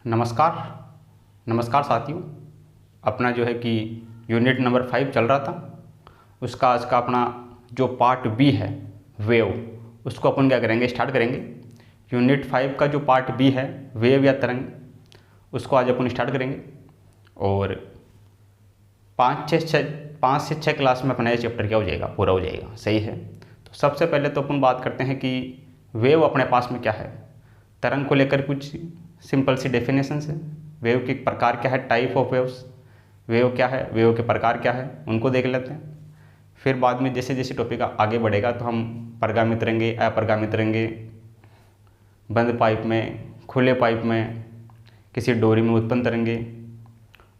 नमस्कार। नमस्कार साथियों। अपना जो है कि यूनिट नंबर 5 चल रहा था, उसका आज का अपना जो पार्ट बी है वेव, उसको अपन क्या करेंगे, स्टार्ट करेंगे। यूनिट 5 का जो पार्ट बी है वेव या तरंग, उसको आज अपन स्टार्ट करेंगे और 5 से 6 क्लास में अपना ये चैप्टर क्या हो जाएगा, पूरा हो जाएगा। सही है। तो सबसे पहले तो अपन बात करते हैं कि वेव अपने पास में क्या है। तरंग को लेकर कुछ सिंपल सी डेफिनेशन है। वेव के प्रकार क्या है, टाइप ऑफ वेव्स, वेव क्या है, वेव के प्रकार क्या है, उनको देख लेते हैं। फिर बाद में जैसे जैसे टॉपिक आगे बढ़ेगा तो हम परगामी तरंगे, अपरगामी तरंगे, बंद पाइप में, खुले पाइप में, किसी डोरी में उत्पन्न तरंगे,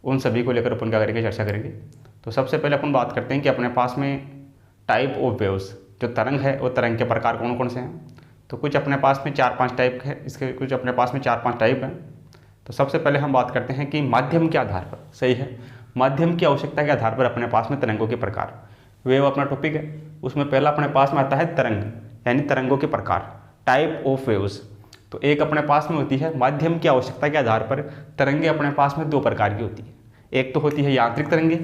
उन सभी को लेकर अपन क्या करेंगे, चर्चा करेंगे। तो सबसे पहले अपन बात करते हैं कि अपने पास में टाइप ऑफ वेव्स, जो तरंग है वो तरंग के प्रकार कौन कौन से हैं। तो कुछ अपने पास में 4-5 टाइप है, इसके कुछ अपने पास में 4-5 टाइप हैं। तो सबसे पहले हम बात करते हैं कि माध्यम के आधार पर, सही है, माध्यम की आवश्यकता के आधार पर अपने पास में तरंगों के प्रकार। वेव अपना टॉपिक है, उसमें पहला अपने पास में आता है तरंग, यानी तरंगों के प्रकार, टाइप ऑफ वेव्स। तो एक अपने पास में होती है माध्यम की आवश्यकता के आधार पर तरंगे अपने पास में 2 प्रकार की होती है। एक तो होती है यांत्रिक तरंगे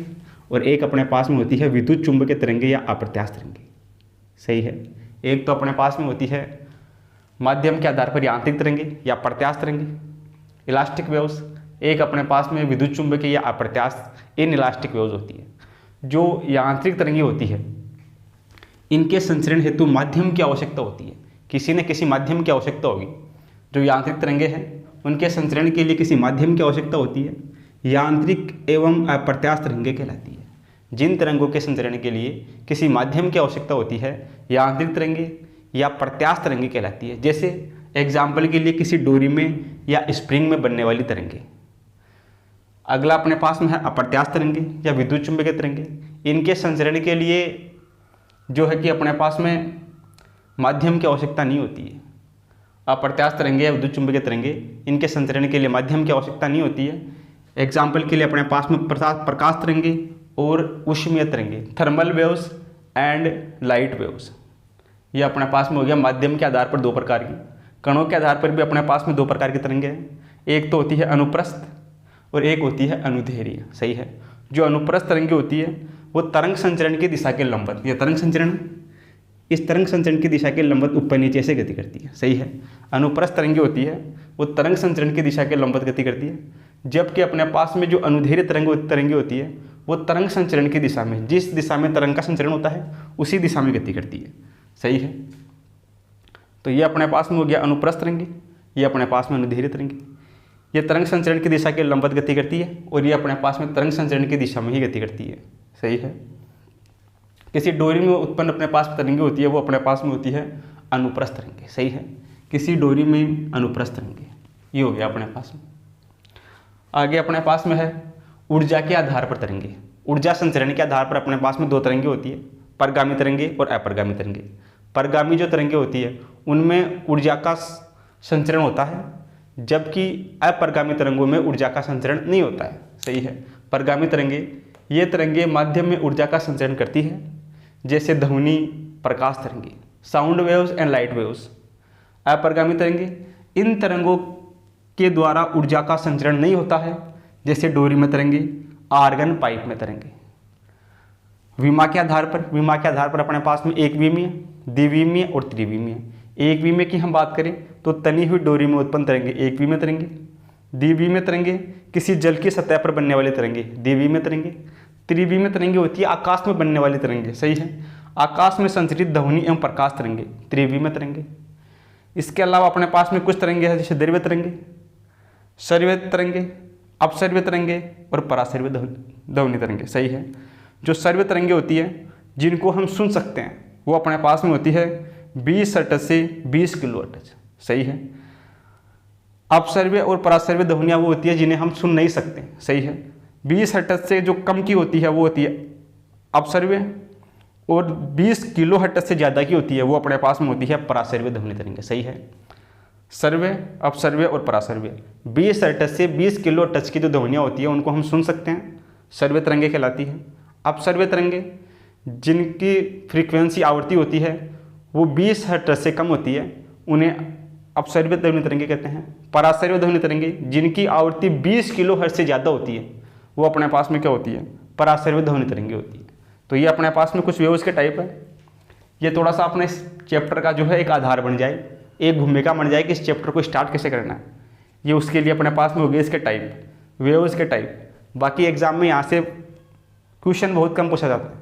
और एक अपने पास में होती है विद्युत चुंबकीय तरंगे या अप्रत्यास्थ तरंगे। सही है। एक तो अपने पास में होती है माध्यम के आधार पर यांत्रिक तरंगे या प्रत्यास्थ तरंगे, इलास्टिक वेव्स। एक अपने पास में विद्युत चुंबकीय या अप्रत्यास्थ इन इलास्टिक वेव्स होती है। जो यांत्रिक तरंगे होती है, इनके संचरण हेतु माध्यम की आवश्यकता होती है, किसी न किसी माध्यम की आवश्यकता होगी। जो यांत्रिक तरंगे हैं उनके संचरण के लिए किसी माध्यम की आवश्यकता होती है, यांत्रिक एवं अप्रत्यास्थ तरंगे कहलाती है। जिन तरंगों के संचरण के लिए किसी माध्यम की आवश्यकता होती है, यांत्रिक तरंगे या प्रत्यास्थ तरंगे कहलाती है। जैसे एग्जाम्पल के लिए किसी डोरी में या स्प्रिंग में बनने वाली तरंगे। अगला अपने पास में है अप्रत्यास्थ तरंगे या विद्युत चुंबकीय तरंगे। इनके संचरण के लिए जो है कि अपने पास में माध्यम की आवश्यकता नहीं होती है। अप्रत्यास्थ तरंगे या विद्युत चुंबकीय तरंगे, इनके संचरण के लिए माध्यम की आवश्यकता नहीं होती है। एग्जाम्पल के लिए अपने पास में प्रकाश तरंगे और ऊष्मीय तरंगे, thermal waves and light waves. ये अपने पास में हो गया माध्यम के आधार पर 2 प्रकार की। कणों के आधार पर भी अपने पास में 2 प्रकार की तरंगे हैं। एक तो होती है अनुप्रस्थ और एक होती है अनुदैर्घ्य। सही है। जो अनुप्रस्थ तरंगे होती है वो तरंग संचरण की दिशा के लंबवत, यह तरंग संचरण, इस तरंग संचरण की दिशा के लंबवत ऊपर नीचे से गति करती है। सही है। अनुप्रस्थ तरंगे होती है वो तरंग संचरण की दिशा के लंबवत गति करती है, जबकि अपने पास में जो अनुदैर्घ्य तरंगे होती है वो तरंग संचरण की दिशा में, जिस दिशा में तरंग का संचरण होता है उसी दिशा में गति करती है। सही है। तो ये अपने पास में हो गया अनुप्रस्थ तरंगे, ये अपने पास में अनुदैर्घ्य तरंगे। ये तरंग संचरण की दिशा के लंबवत गति करती है और ये अपने पास में तरंग संचरण की दिशा में ही गति करती है। सही है। किसी डोरी में उत्पन्न अपने पास तरंगे होती है, वो अपने पास में होती है अनुप्रस्थ तरंगे। सही है। किसी डोरी में अनुप्रस्थ तरंगे, ये हो गया अपने पास में। आगे अपने पास में है ऊर्जा के आधार पर तरंगे। ऊर्जा संचरण के आधार पर अपने पास में 2 तरंगे होती है, परगामी तरंगे और अपरगामी तरंगे। परगामी जो तरंगे होती है उनमें ऊर्जा का संचरण होता है, जबकि अपरगामी तरंगों में ऊर्जा का संचरण नहीं होता है। सही है। परगामी तरंगे, ये तरंगे माध्यम में ऊर्जा का संचरण करती है, जैसे ध्वनि, प्रकाश तरंगे, sound waves and light waves. अपरगामी तरंगे, इन तरंगों के द्वारा ऊर्जा का संचरण नहीं होता है, जैसे डोरी में तरंगे, आर्गन पाइप में तरंगे। विमा के आधार पर अपने पास में एक विमीय, द्विविमीय और त्रिविमीय। एक विमीय की हम बात करें तो तनी हुई डोरी में उत्पन्न तरंगे एक विमीय तरंगे। द्विविमीय तरंगे किसी जल की सतह पर बनने वाले तरंगे, द्विविमीय तरंगे। त्रिविमीय तरंगे होती है आकाश में बनने वाली तरंगे। सही है। आकाश में संचरित ध्वनि एवं प्रकाश तरंगे, त्रिविमीय तरंगे। इसके अलावा अपने पास में कुछ तरंगे हैं जैसे दैर्घ्य तरंगे, सर्व्य तरंगे, अपसर्व्य तरंगे और परासर्व्य ध्वनि तरंगे। सही है। जो सर्व्य तरंगे होती है जिनको हम सुन सकते हैं वो अपने पास में होती है 20 हर्ट्ज से 20 किलो हर्ट्ज। सही है। अपसर्व्य और परासर्व्य ध्वनियाँ वो होती है जिन्हें हम सुन नहीं सकते। सही है। 20 हर्ट्ज से जो कम की होती है वो होती है अपसर्व्य, और 20 किलो हर्ट्ज से ज़्यादा की होती है वो अपने पास में होती है परासर्व्य ध्वनि तरंगे। सही है। सर्व्य, अपसर्व्य और परासर्व्य। 20 हर्ट्ज से 20 किलो हर्ट्ज की जो ध्वनियाँ होती है उनको हम सुन सकते हैं, सर्व्य तरंगे कहलाती है। अपसर्व्य तरंगे जिनकी फ्रीक्वेंसी आवृत्ति होती है वो 20 हर्ट्ज से कम होती है, उन्हें अपसर्व्य ध्वनि तरंगे कहते हैं। परासर्व्य ध्वनि तरंगे जिनकी आवृत्ति 20 किलोहर्ट्ज़ से ज़्यादा होती है वो अपने पास में क्या होती है, परासर्व्य ध्वनि तरंगे होती है। तो ये अपने पास में कुछ वेव्स के टाइप है। ये थोड़ा सा अपने इस चैप्टर का जो है एक आधार बन जाए, एक भूमिका बन जाए कि इस चैप्टर को स्टार्ट कैसे करना है। ये उसके लिए अपने पास में हो गए इसके टाइप, वेव्स के टाइप। बाकी एग्जाम में यहाँ से क्वेश्चन बहुत कम पूछा जाता है।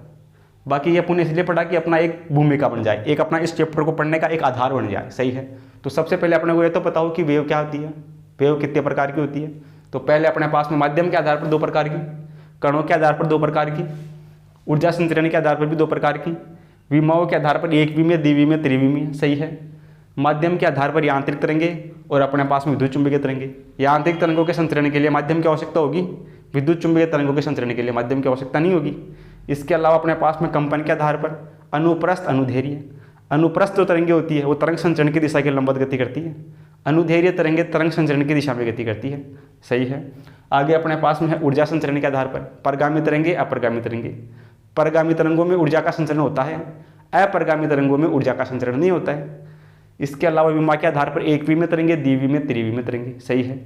बाकी ये अपन इसलिए पढ़ा कि अपना एक भूमिका बन जाए, एक अपना इस चैप्टर को पढ़ने का एक आधार बन जाए। सही है। तो सबसे पहले अपने को ये तो पता हो कि वेव क्या होती है, वेव कितने प्रकार की होती है। तो पहले अपने पास में माध्यम के आधार पर 2 प्रकार की, कणों के आधार पर 2 प्रकार की, ऊर्जा संचरण के आधार पर भी 2 प्रकार की, विमाओं के आधार पर एक विमीय, द्विविमीय, त्रिविमीय। सही है। माध्यम के आधार पर यांत्रिक तरंगे और अपने पास में विद्युत चुंबकीय तरंगे। यांत्रिक तरंगों के संचरण के लिए माध्यम की आवश्यकता होगी, विद्युत चुंबकीय तरंगों के संचरण के लिए माध्यम की आवश्यकता नहीं होगी। इसके अलावा अपने पास में कंपन के आधार पर अनुप्रस्थ, अनुदैर्घ्य। अनुप्रस्थ जो तरंगे होती है वो तरंग संचरण की दिशा के लंबवत गति करती है। अनुदैर्घ्य तरंगे तरंग संचरण की दिशा में गति करती है। सही है। आगे अपने पास में है ऊर्जा संचरण के आधार पर परगामी तरंगे, अप्रगामी तरंगे। परगामी तरंगों में ऊर्जा का संचरण होता है, अप्रगामी तरंगों में ऊर्जा का संचरण नहीं होता है। इसके अलावा विमा के आधार पर एक विमीय तरंगे, द्विविमीय, त्रिविमीय तरंगे। सही है।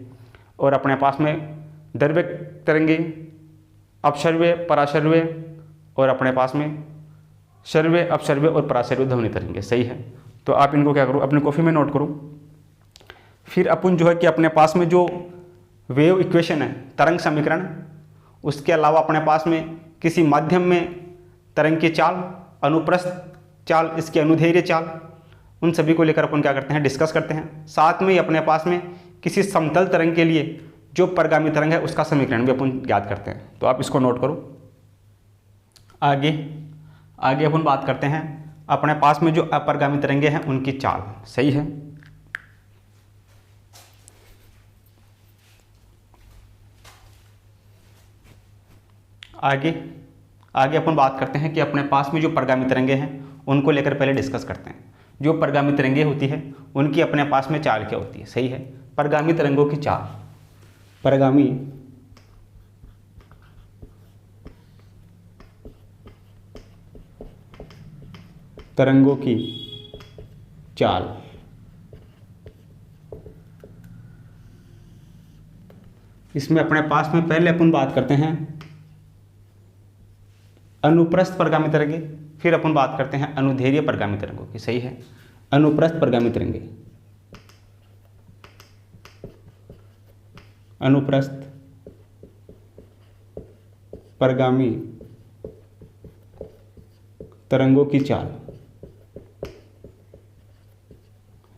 और अपने पास में द्रव्य तरंगे, अपसर्व्य, परासर्व्य और अपने पास में सर्व्य, अपसर्व्य और परासर्व्य ध्वनि तरंगे। सही है। तो आप इनको क्या करो, अपनी कॉपी में नोट करो। फिर अपन जो है कि अपने पास में जो वेव इक्वेशन है, तरंग समीकरण, उसके अलावा अपने पास में किसी माध्यम में तरंग की चाल, अनुप्रस्थ चाल, इसकी अनुदैर्घ्य चाल, उन सभी को लेकर अपन क्या करते हैं, डिस्कस करते हैं। साथ में ही अपने पास में किसी समतल तरंग के लिए जो परगामी तरंग है उसका समीकरण भी अपन याद करते हैं। तो आप इसको नोट करो। आगे अपन बात करते हैं अपने पास में जो अपरगामी तरंगे हैं उनकी चाल। सही है। आगे अपन बात करते हैं कि अपने पास में जो परगामी तरंगे हैं उनको लेकर पहले डिस्कस करते हैं। जो परगामी तरंगे होती है उनकी अपने पास में चाल क्या होती है। सही है। परगामी तरंगों की चाल, परगामी तरंगों की चाल। इसमें अपने पास में पहले अपन बात करते हैं अनुप्रस्थ परगामी तरंगे, फिर अपन बात करते हैं अनुदैर्घ्य परगामी तरंगों की। सही है। अनुप्रस्थ परगामी तरंगे, अनुप्रस्थ परगामी तरंगों की चाल।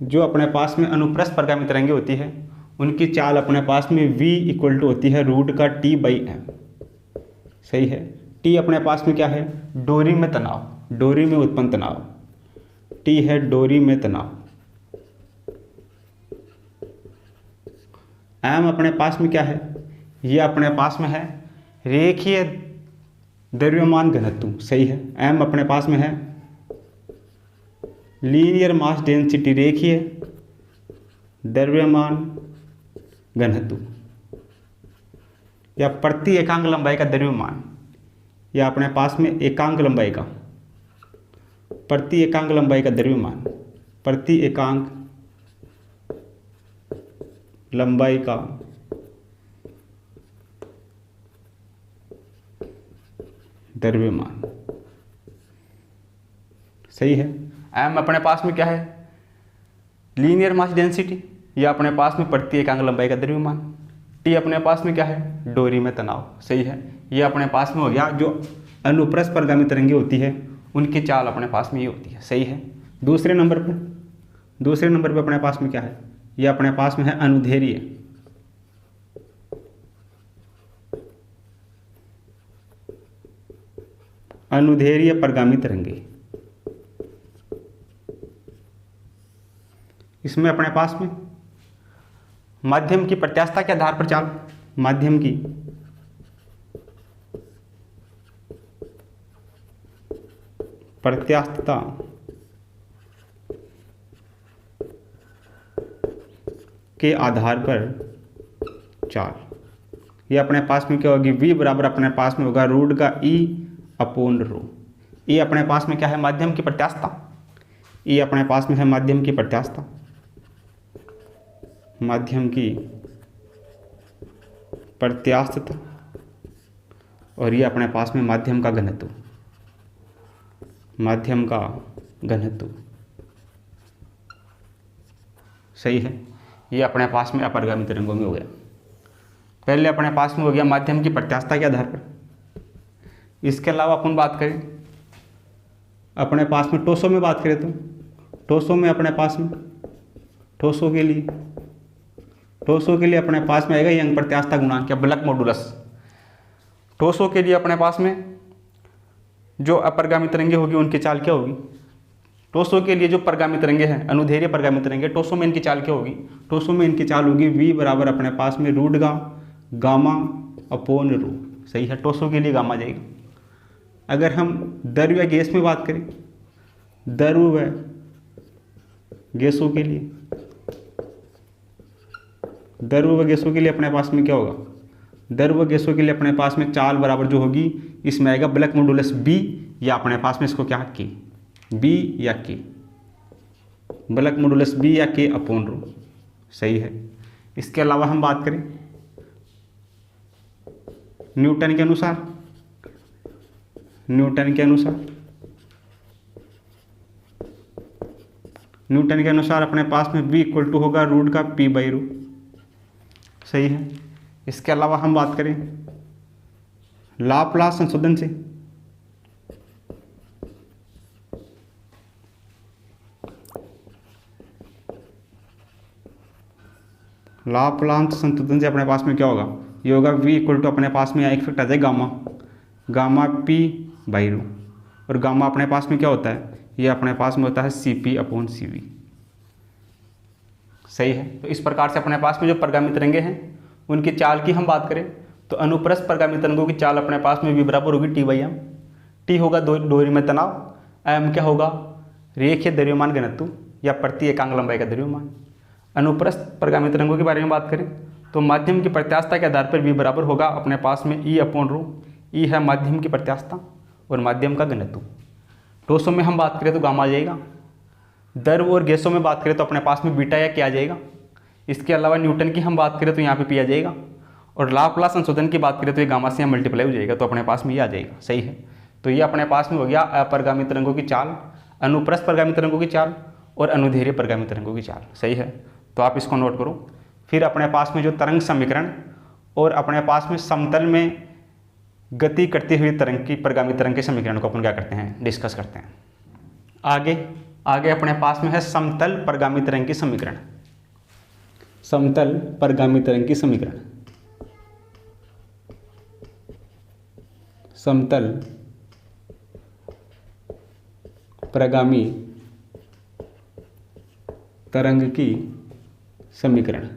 जो अपने पास में अनुप्रस्थ परगामी तरंगे होती है उनकी चाल अपने पास में v इक्वल टू होती है रूट का t/m। सही है। t अपने पास में क्या है, डोरी में तनाव, डोरी में उत्पन्न तनाव। t है डोरी में तनाव। m अपने पास में क्या है, ये अपने पास में है रेखीय द्रव्यमान घनत्व। सही है। m अपने पास में है लीनियर मास डेंसिटी, रेखीय द्रव्यमान घनत्व या प्रति एकांक लंबाई का द्रव्यमान, या अपने पास में एकांक लंबाई का, प्रति एकांक लंबाई का द्रव्यमान, प्रति एकांक लंबाई का द्रव्यमान। सही है। m अपने पास में क्या है, लीनियर मास डेंसिटी, या अपने पास में प्रति एकांक लंबाई का द्रव्यमान। t अपने पास में क्या है, डोरी में तनाव। सही है। ये अपने पास में हो गया जो अनुप्रस्थ परगामी तरंगे होती है उनकी चाल अपने पास में ये होती है। सही है। दूसरे नंबर पे अपने पास में क्या है, ये अपने पास में है अनुदैर्घ्य, अनुदैर्घ्य परगामी तरंगे। इसमें अपने पास में माध्यम की प्रत्यास्थता के आधार पर चाल, माध्यम की प्रत्यास्थता के आधार पर चाल, ये अपने पास में क्या होगी, v बराबर अपने पास में होगा रूट का E/ρ। ये अपने पास में क्या है, माध्यम की प्रत्यास्थता। ये अपने पास में है माध्यम की प्रत्यास्थता। माध्यम की प्रत्यास्थता और ये अपने पास में माध्यम का घनत्व, माध्यम का घनत्व। सही है, ये अपने पास में अपरगामी तरंगों में हो गया। पहले अपने पास में हो गया माध्यम की प्रत्यास्थता के आधार पर। इसके अलावा अपन बात करें अपने पास में टोसो में बात करें तो टोसो में अपने पास में टोसो के लिए अपने पास में आएगा यंग प्रत्यास्थता गुणांक या ब्लैक मॉडुलस। टोसो के लिए अपने पास में जो अपरगामी तरंगे होगी उनकी चाल क्या होगी? टोसो के लिए जो परगामी तरंगे हैं, अनुदैर्घ्य परगामी तरंगे, टोसो में इनकी चाल क्या होगी? टोसो में इनकी चाल होगी v बराबर अपने पास में रूट गामा अपॉन रो। सही है, टोसो के लिए गामा जाएगा। अगर हम द्रव या गैस में बात करें, द्रव व गैसों के लिए, द्रव व गैसों के लिए अपने पास में क्या होगा? द्रव व गैसों के लिए अपने पास में चाल बराबर जो होगी इसमें आएगा ब्लैक मॉडुलस b, या अपने पास में इसको क्या के b या के, ब्लैक मॉडुलस b या के अपॉन रो। सही है। इसके अलावा हम बात करें न्यूटन के अनुसार अपने पास में v इक्वल टू होगा रूट का p बाई रो। सही है। इसके अलावा हम बात करें लाप्लास संशोधन से, लाप्लास संशोधन से अपने पास में क्या होगा? ये होगा v इक्वल टू अपने पास में एक इफेक्ट आ जाए गामा p बाई रो, और गामा अपने पास में क्या होता है? ये अपने पास में होता है cp अपॉन cv। सही है। तो इस प्रकार से अपने पास में जो परगामी तरंगे हैं उनकी चाल की हम बात करें तो अनुप्रस्थ परगामी तरंगों की चाल अपने पास में v बराबर होगी t बाई एम। टी होगा डोरी में तनाव, एम क्या होगा? रेखीय द्रव्यमान घनत्व या प्रति एकांक लंबाई का द्रव्यमान। अनुप्रस्थ परगामी तरंगों के बारे में बात करें तो माध्यम की प्रत्यास्थता के आधार पर v बराबर होगा अपने पास में e अपॉन रो। ई है माध्यम की प्रत्यास्थता और माध्यम का घनत्व। टोसो में हम बात करें तो गामा आ जाएगा। द्रव और गैसों में बात करें तो अपने पास में बीटा या क्या आ जाएगा। इसके अलावा न्यूटन की हम बात करें तो यहाँ पे पी आ जाएगा, और लाप्लास संशोधन की बात करें तो ये गामा से यहाँ मल्टीप्लाई हो जाएगा, तो अपने पास में ये आ जाएगा। सही है। तो ये अपने पास में हो गया अपरगामी तरंगों की चाल, अनुप्रस्थ परगामी तरंगों की चाल और अनुदैर्घ्य परगामी तरंगों की चाल। सही है। तो आप इसको नोट करो। फिर अपने पास में जो तरंग समीकरण और अपने पास में समतल में गति करती हुई तरंग की परगामी तरंग के समीकरण को अपन क्या करते हैं? डिस्कस करते हैं। आगे अपने पास में है समतल परगामी तरंग की समीकरण। समतल परगामी तरंग की समीकरण, समतल परगामी तरंग की समीकरण।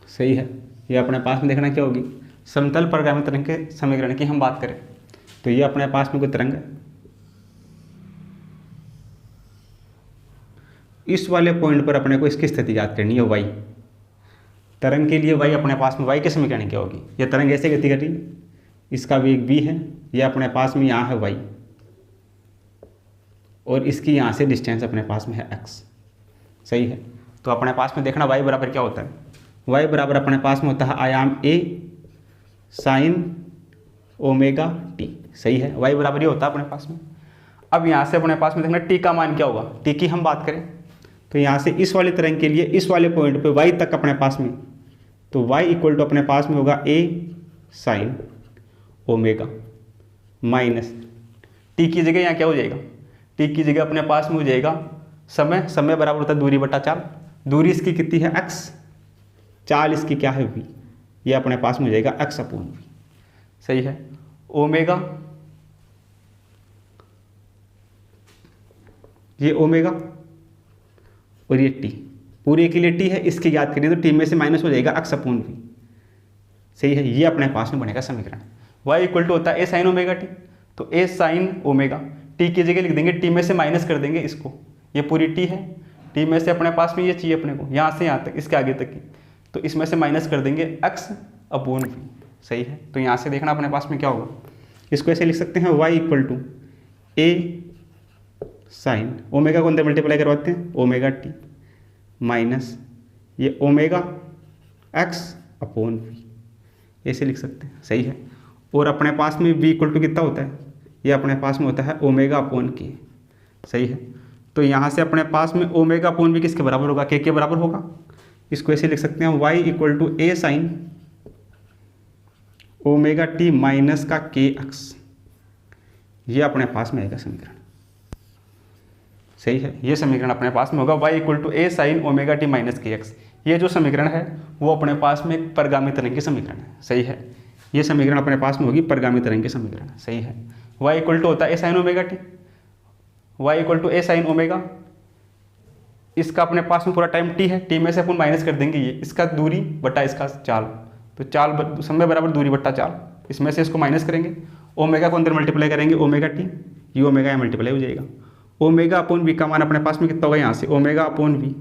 सही है। ये अपने पास में देखना क्या होगी? समतल परगामी तरंग के समीकरण की हम बात करें तो ये अपने पास में कोई तरंग है, इस वाले पॉइंट पर अपने को इसकी स्थिति याद करनी है y। तरंग के लिए y अपने पास में y के समीकरण क्या होगी? यह तरंग ऐसे गति कर रही है, इसका वेग v है, यह अपने पास में यहाँ है y, और इसकी यहाँ से डिस्टेंस अपने पास में है x। सही है। तो अपने पास में देखना y बराबर क्या होता है? y बराबर अपने पास में होता है आयाम a साइन ओमेगा t। सही है। y बराबर ये होता है अपने पास में। अब यहाँ से अपने पास में देखना t का मान क्या होगा? t की हम बात करें तो यहाँ से इस वाले तरंग के लिए इस वाले पॉइंट पे y तक अपने पास में, तो y इक्वल टू अपने पास में होगा a sine omega minus t की जगह यहाँ क्या हो जाएगा? t की जगह अपने पास में हो जाएगा समय बराबर होता है दूरी बटा चाल। दूरी इसकी कितनी है? x, चाल इसकी क्या है? v। ये अपने पास में हो जाएगा x अपॉन v। सही है। ओमेगा, ये ओमेगा और ये t, पूरे के लिए t है, इसकी याद करिए तो t में से माइनस हो जाएगा x अपॉन v। सही है। ये अपने पास में बनेगा समीकरण। y इक्वल टू होता है a साइन ओमेगा t, तो a साइन ओमेगा t की जगह लिख देंगे, t में से माइनस कर देंगे इसको, ये पूरी t है, t में से अपने पास में ये चाहिए अपने को यहाँ से यहाँ तक, इसके आगे तक की, तो इसमें से माइनस कर देंगे x अपॉन v। सही है। तो यहाँ से देखना अपने पास में क्या होगा? इसको ऐसे लिख सकते हैं y equal to a sine omega को अंदर मल्टीप्लाई करवाते हैं ओमेगा t माइनस ये ओमेगा एक्स अपॉन वी, ऐसे लिख सकते हैं। सही है। और अपने पास में v इक्वल टू कितना होता है, ये अपने पास में होता है ओमेगा अपॉन के। सही है। तो यहाँ से अपने पास में ओमेगा अपॉन वी किसके बराबर होगा, के बराबर होगा। इसको ऐसे लिख सकते हैं y equal to A sine omega t minus का के एक्स, ये अपने पास में आएगा समीकरण। सही है। ये समीकरण अपने पास में होगा y equal to A sine omega t minus k x. ये जो समीकरण है वो अपने पास में एक परगामी तरंग की समीकरण है। सही है। ये समीकरण अपने पास में होगी परगामी तरंग की समीकरण। सही है। y इक्वल टू होता है A sine omega T, y equal to A sine omega, इसका अपने पास में पूरा टाइम t है, t में से अपन माइनस कर देंगे ये, इसका दूरी बटा इसका चाल, तो चाल समय बराबर दूरी बट्टा चाल, इसमें से इसको माइनस करेंगे, ओमेगा को अंदर मल्टीप्लाई करेंगे, ओमेगा टी, ये ओमेगा यहाँ मल्टीप्लाई हो जाएगा। ओमेगा अपॉन वी का मान अपने पास में कितना होगा, यहाँ से omega upon v,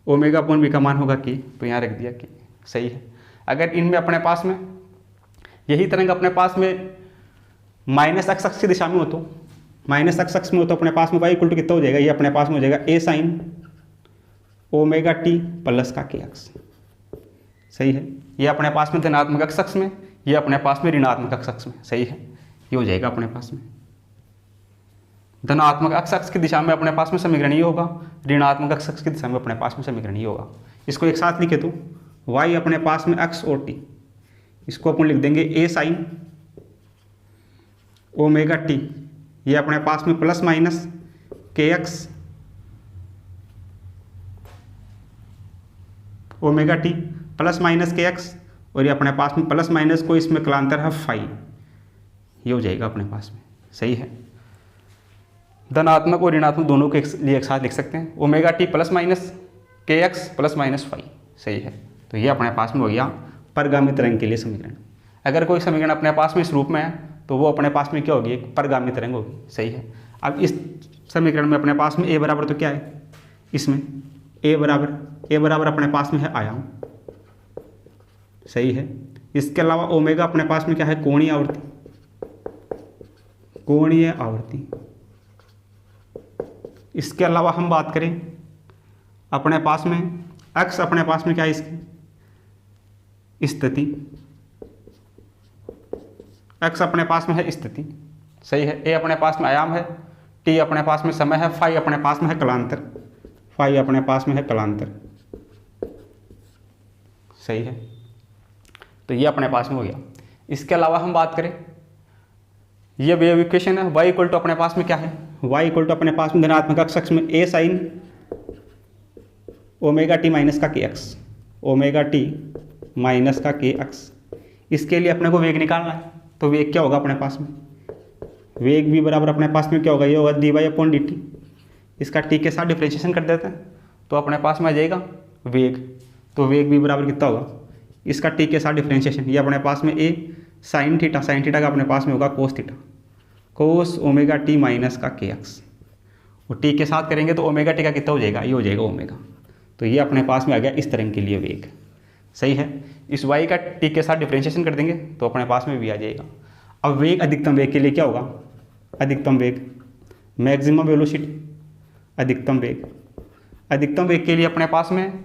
omega upon v का मान होगा के, तो यहाँ रख दिया के। सही है। अगर इनमें अपने पास में यही तरंग अपने पास में माइनस एक्स अक्ष की दिशा में हो तो, माइनस एक्स अक्ष में हो तो अपने पास में y इक्वल टू कितना हो जाएगा, ये अपने पास में हो जाएगा ए साइन ओमेगा टी प्लस का के एक्स। सही है। ये अपने पास में धनात्मक एक्स अक्ष में, ये अपने पास में ऋणात्मक एक्स अक्ष में। सही है। ये हो जाएगा अपने पास में धनात्मक एक्स अक्ष की दिशा में अपने पास में समीकरण ये होगा, ऋणात्मक एक्स अक्ष की दिशा में अपने पास में समीकरण ये होगा। इसको एक साथ लिखे तो y अपने पास में x और t, इसको अपन लिख देंगे ए साइन ओमेगा टी, ये अपने पास में plus minus k x omega T plus minus k x, और ये अपने पास में प्लस माइनस को इसमें कलांतर है फाई, ये हो जाएगा अपने पास में। सही है। धनात्मक और ऋणात्मक दोनों के लिए एक साथ लिख सकते हैं, omega T plus minus k x plus minus phi. सही है। तो ये अपने पास में हो गया परगामी तरंग के लिए समीकरण। अगर कोई समीकरण अपने पास में इस रूप में है तो वो अपने पास में क्या होगी, एक परगामी तरंग होगी। सही है। अब इस समीकरण में अपने पास में a बराबर तो क्या है, इसमें a बराबर अपने पास में है आयाम। सही है। इसके अलावा ओमेगा अपने पास में क्या है, कोणीय आवृत्ति, कोणीय आवृत्ति। इसके अलावा हम बात करें अपने पास में x अपने पास में क्या है, इसकी स्थिति, x अपने पास में है स्थिति। सही है। a अपने पास में आयाम है, t अपने पास में समय है, फाई अपने पास में है कलांतर, फाई अपने पास में है कलांतर। सही है। तो ये अपने पास में हो गया। इसके अलावा हम बात करें, ये वेव इक्वेशन है, y इक्वल टू अपने पास में क्या है, y इक्वल टू अपने पास में धनात्मक अक्ष में a sine omega t minus का k x, omega t minus का के एक्स। इसके लिए अपने को वेग निकालना है, तो वेग क्या होगा अपने पास में, वेग भी बराबर अपने पास में क्या होगा, ये होगा d y upon d t. इसका टी के साथ डिफ्रेंशिएशन कर देते हैं तो अपने पास में आ जाएगा वेग, तो वेग भी बराबर कितना होगा, इसका टी के साथ डिफ्रेंशिएशन, ये अपने पास में ए साइन थीटा, साइन थीटा का अपने पास में होगा कोस थीटा, कोस ओमेगा टी माइनस का के एक्स, और टी के साथ करेंगे तो ओमेगा टी का कितना हो जाएगा, ये हो जाएगा ओमेगा। तो ये अपने पास में आ गया इस तरंग के लिए वेग। सही है। इस y का टी के साथ डिफ्रेंशिएशन कर देंगे तो अपने पास में भी आ जाएगा। अब वेग, अधिकतम वेग के लिए क्या होगा, अधिकतम वेग, मैक्सिमम वेलोसिटी, अधिकतम वेग, अधिकतम वेग के लिए अपने पास में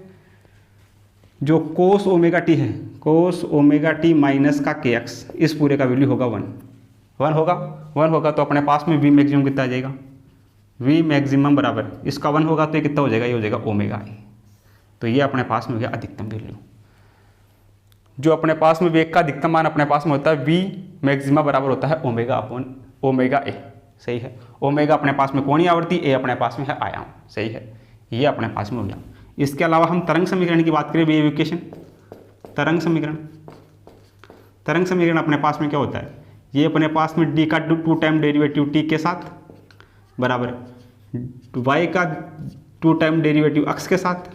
जो कोस ओमेगा टी है, कोस ओमेगा टी माइनस का के एक्स, इस पूरे का वैल्यू होगा 1 होगा तो अपने पास में वी मैक्सिमम कितना आ जाएगा, वी मैक्सिमम बराबर इसका 1 होगा तो ये कितना हो जाएगा, ये हो जाएगा ओमेगा ए। तो ये अपने पास में हो गया अधिकतम वैल्यू। जो अपने पास में वेग का अधिकतम मान अपने पास में होता है वी मैक्सिमा बराबर होता है ओमेगा अपॉन ओमेगा ए। सही है। ओमेगा अपने पास में कोणीय आवृत्ति, ए अपने पास में है आयाम। सही है। ये अपने पास में हो गया। इसके अलावा हम तरंग समीकरण की बात करें, वेव इक्वेशन, तरंग समीकरण, तरंग समीकरण अपने पास में क्या होता है, ये अपने पास में डी का 2 टाइम डेरिवेटिव टी के साथ बराबर y का 2 टाइम डेरिवेटिव x के साथ,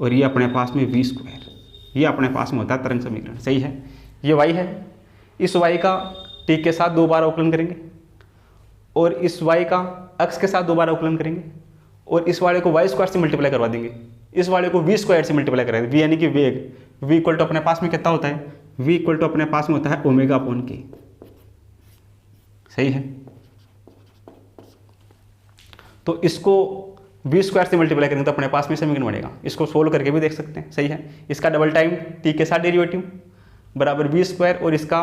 और ये अपने पास में v स्क्वायर, ये अपने पास में होता है तरंग समीकरण। सही है। ये y है, इस y का t के साथ 2 बार अवकलन करेंगे, और इस y का x के साथ 2 बार अवकलन करेंगे, और इस वाले को y स्क्वायर से मल्टीप्लाई करवा देंगे, इस वाले को v स्क्वायर से मल्टीप्लाई करा देंगे, v यानी कि वेग, v इक्वल टू अपने पास में कितना होता है, v इक्वल टू अपने पास में होता है ओमेगा अपॉन के। सही है। तो इसको v स्क्वायर से मल्टीप्लाई करेंगे तो अपने पास में समीकरण बनेगा। इसको सोल्व करके भी देख सकते हैं, सही है। इसका डबल टाइम t के साथ डेरिवेटिव बराबर v स्क्वायर और इसका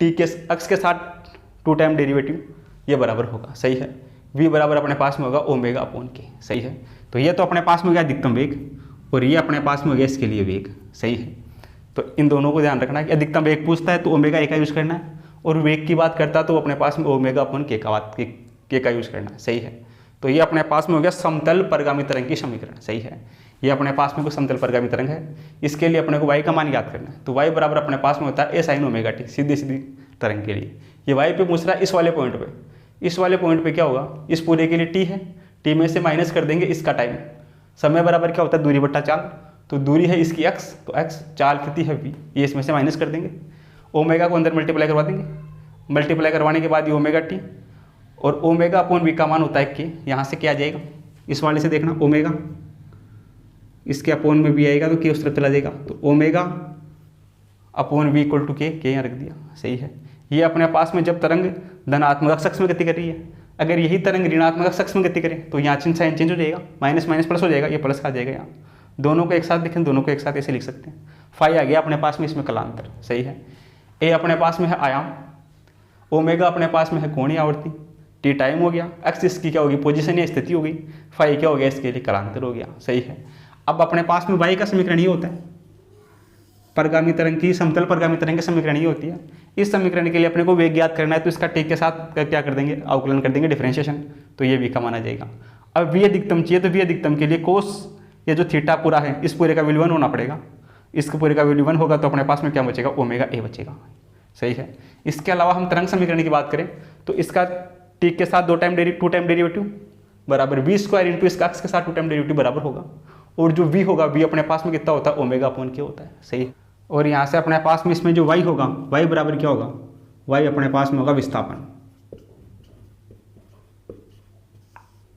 t के अक्ष के साथ 2 टाइम डेरिवेटिव ये बराबर होगा, सही है। v बराबर अपने पास में होगा ओमेगा अपॉन के, सही है। तो ये तो अपने पास में हो गया अधिकतम वेग और ये अपने पास में हो गया इसके लिए वेग, सही है। तो इन दोनों को ध्यान रखना है कि अधिकतम वेग पूछता है तो ओमेगा ए का यूज़ करना है और वेग की बात करता है तो अपने पास में ओमेगा अपॉन के का यूज़ करना है, सही है। तो ये अपने पास में हो गया समतल परगामी तरंग की समीकरण, सही है। ये अपने पास में कोई समतल परगामी तरंग है, इसके लिए अपने को y का मान याद करना है। तो y बराबर अपने पास में होता है ए साइन ओमेगा टी, सीधी सीधी तरंग के लिए। ये y पे पूछ रहा है इस वाले पॉइंट पे, इस वाले पॉइंट पे क्या होगा, इस पूरे के लिए t है, t में से माइनस कर देंगे इसका टाइम, समय बराबर क्या होता है दूरी बट्टा चाल, तो दूरी है इसकी x, तो x चाल कितनी है v, ये इसमें से माइनस कर देंगे, ओमेगा को अंदर मल्टीप्लाई करवा देंगे, मल्टीप्लाई करवाने के बाद ये ओमेगा टी और ओमेगा अपॉन वी का मान होता है के, यहाँ से क्या आ जाएगा इस वाले से देखना ओमेगा, इसके अपॉन में भी आएगा तो के उस तरफ चला जाएगा, तो omega upon v equal to k यहाँ रख दिया, सही है। ये अपने पास में जब तरंग धनात्मक अक्ष में गति कर रही है, अगर यही तरंग ऋणात्मक अक्ष में गति करे तो यहाँ चिन्ह साइन चेंज हो जाएगा, माइनस माइनस प्लस हो जाएगा, ये प्लस आ जाएगा यहाँ, दोनों को एक साथ लिखें, दोनों को एक साथ ऐसे लिख सकते हैं। फाई आ गया अपने पास में इसमें कलांतर, सही है। ए अपने पास में है आयाम, ओमेगा अपने पास में है कोणीय आवर्ती, टी टाइम हो गया, एक्स इसकी क्या होगी पोजीशन या स्थिति हो गई, फाई क्या हो गया इसके लिए कलांतर हो गया, सही है। अब अपने पास में वाई का समीकरण ये होता है, परगामी तरंग की समतल परगामी तरंग की समीकरण ये होती है। इस समीकरण के लिए अपने को वेग ज्ञात करना है तो इसका टी के साथ क्या कर देंगे अवकलन कर देंगे डिफरेंशिएशन, तो ये वी का माना जाएगा। अब वी अधिकतम चाहिए तो वी अधिकतम के लिए कोस ये जो थीटा पूरा है इस पूरे का वैल्यू 1 होना पड़ेगा, इसके पूरे का वैल्यू 1 होगा तो अपने पास में क्या बचेगा ओमेगा ए बचेगा, सही है। इसके अलावा हम तरंग समीकरण की बात करें तो इसका टी के साथ 2 टाइम डेरिवेटिव बराबर वी स्क्वायर इंटू इसका एक्स के साथ 2 टाइम डेरिवेटिव बराबर होगा, और जो वी होगा वी अपने पास में कितना होता है ओमेगा अपॉन के होता है, सही है। और यहाँ से अपने पास में इसमें जो y होगा y बराबर क्या होगा, y अपने पास में होगा विस्थापन,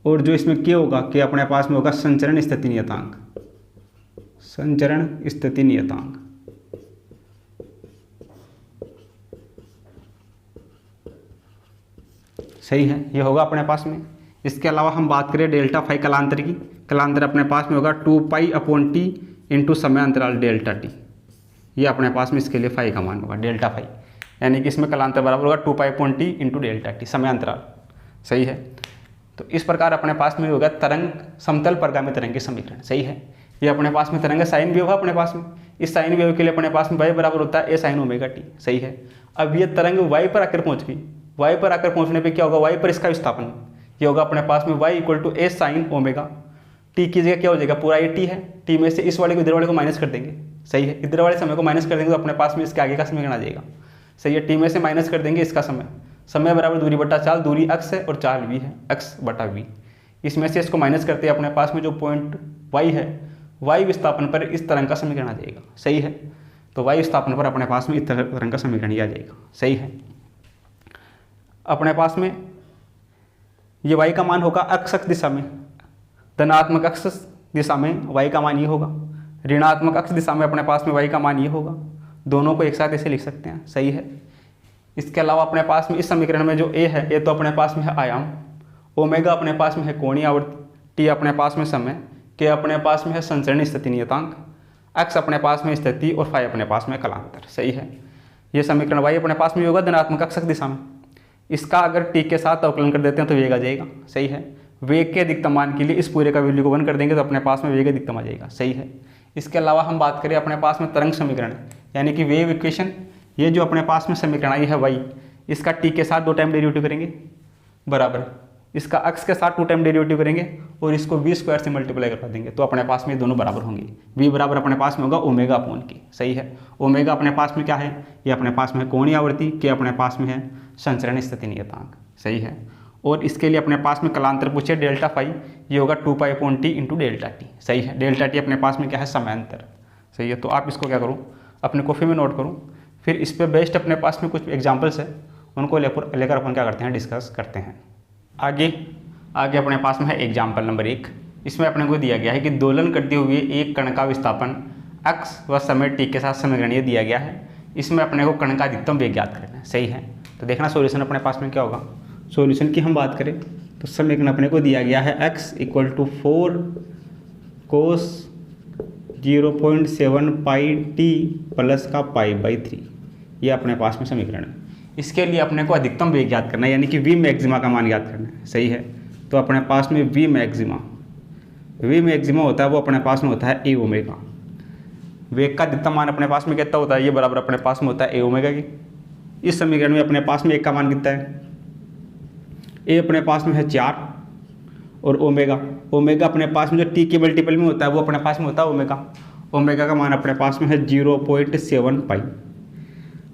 और जो इसमें k होगा k अपने पास में होगा संचरण स्थिति नियतांक, संचरण स्थिति नियतांक, सही है। ये होगा अपने पास में। इसके अलावा हम बात करें डेल्टा फाई कलांतर की, कलांतर अपने पास में होगा 2 पाई अपॉन टी इंटू समय अंतराल डेल्टा टी, ये अपने पास में इसके लिए फाई का मान होगा डेल्टा फाई, यानी कि इसमें कलांतर बराबर होगा 2 pi upon T into delta T समय अंतराल, सही है। तो इस प्रकार अपने पास में होगा तरंग समतल परगामी तरंग की समीकरण, सही है। ये अपने पास में तरंग साइन वेव है अपने पास में, इस साइन वेव के लिए अपने पास में y बराबर होता है ए साइन ओमेगा टी, सही है। अब ये तरंग y पर आकर पहुंच गई, y पर आकर पहुंचने पे क्या होगा y पर इसका विस्थापन, ये होगा अपने पास में y equal to A sine omega, t की जगह क्या हो जाएगा पूरा ये टी है, टी में से इस वाले को इधर वाले को माइनस कर देंगे, सही है। इधर वाले समय को माइनस कर देंगे तो अपने पास में इसके आगे का समीकरण आ जाएगा, सही है। टी में से माइनस कर देंगे इसका समय, समय बराबर दूरी बटा चाल, दूरी x है और चाल v है, x बटा v, इसमें से इसको माइनस करते हैं अपने पास में जो पॉइंट y है, y विस्थापन पर इस तरंग का समीकरण आ जाएगा, सही है। तो y विस्थापन पर अपने पास में इस तरंग का समीकरण ही आ जाएगा, सही है। अपने पास में ये y का मान होगा अक्ष दिशा में, धनात्मक अक्ष दिशा में y का मान ये होगा, ऋणात्मक अक्ष दिशा में अपने पास में y का मान ये होगा, दोनों को एक साथ ऐसे लिख सकते हैं, सही है। इसके अलावा अपने पास में इस समीकरण में जो a है ये तो अपने पास में है आयाम, ओमेगा अपने पास में है कोणीय आवर्ती, t अपने पास में समय, k अपने पास में है संचरण स्थिति नियतांक, x अपने पास में स्थिति और फाई अपने पास में कलांतर, सही है। ये समीकरण y अपने पास में होगा धनात्मक अक्ष दिशा में, इसका अगर t के साथ अवकलन कर देते हैं तो वेग आ जाएगा, सही है। वेग के अधिकतम मान के लिए इस पूरे का वैल्यू को 1 कर देंगे तो अपने पास में वेग अधिकतम आ जाएगा, सही है। इसके अलावा हम बात करें अपने पास में तरंग समीकरण यानी कि वेव इक्वेशन, ये जो अपने पास में समीकरण आई है y, इसका t के साथ 2 टाइम डेरिवेटिव करेंगे बराबर, इसका x के साथ 2 टाइम डेरिवेटिव करेंगे और इसको v स्क्वायर से मल्टीप्लाई करवा देंगे तो अपने पास में दोनों बराबर होंगे। v बराबर अपने पास में होगा ओमेगा अपॉन के, सही है। ओमेगा अपने पास में क्या है, ये अपने पास में कोणीय आवर्ती, के अपने पास में है संचरण स्थिति नियतांक, सही है। और इसके लिए अपने पास में कलांतर पूछे डेल्टा फाई, ये होगा 2 pi upon T into delta T, सही है। डेल्टा टी अपने पास में क्या है समयांतर, सही है। तो आप इसको क्या करो अपने कॉपी में नोट करो, फिर इस पर बेस्ड अपने पास में कुछ एग्जाम्पल्स है उनको लेकर अपन क्या करते हैं डिस्कस करते हैं। आगे अपने पास में है एग्जाम्पल नंबर 1, इसमें अपने को दिया गया है कि दोलन करते हुए एक कण का विस्थापन x व समय t के साथ समीकरण दिया गया है, इसमें अपने को कण का अधिकतम वेग ज्ञात करना है, सही है। तो देखना सॉल्यूशन अपने पास में क्या होगा। सॉल्यूशन की हम बात करें तो समीकरण अपने को दिया गया है x equal to 4 cos 0.7 pi t plus का पाई बाई 3, ये अपने पास में समीकरण है। इसके लिए अपने को अधिकतम वेग याद करना है, यानी कि v मैक्सिमा का मान याद करना है। सही है, तो अपने पास में v मैक्सिमा होता है वो अपने पास में होता है a ओमेगा। वेग का अधिकतम मान अपने पास में कितना होता है, ये बराबर अपने पास में होता है a ओमेगा की। इस समीकरण में अपने पास में एक का मान कितना है, a अपने पास में है 4 और ओमेगा अपने पास में जो t के मल्टीपल में होता है वो अपने पास में होता है ओमेगा का मान अपने पास में है 0.7 पाई।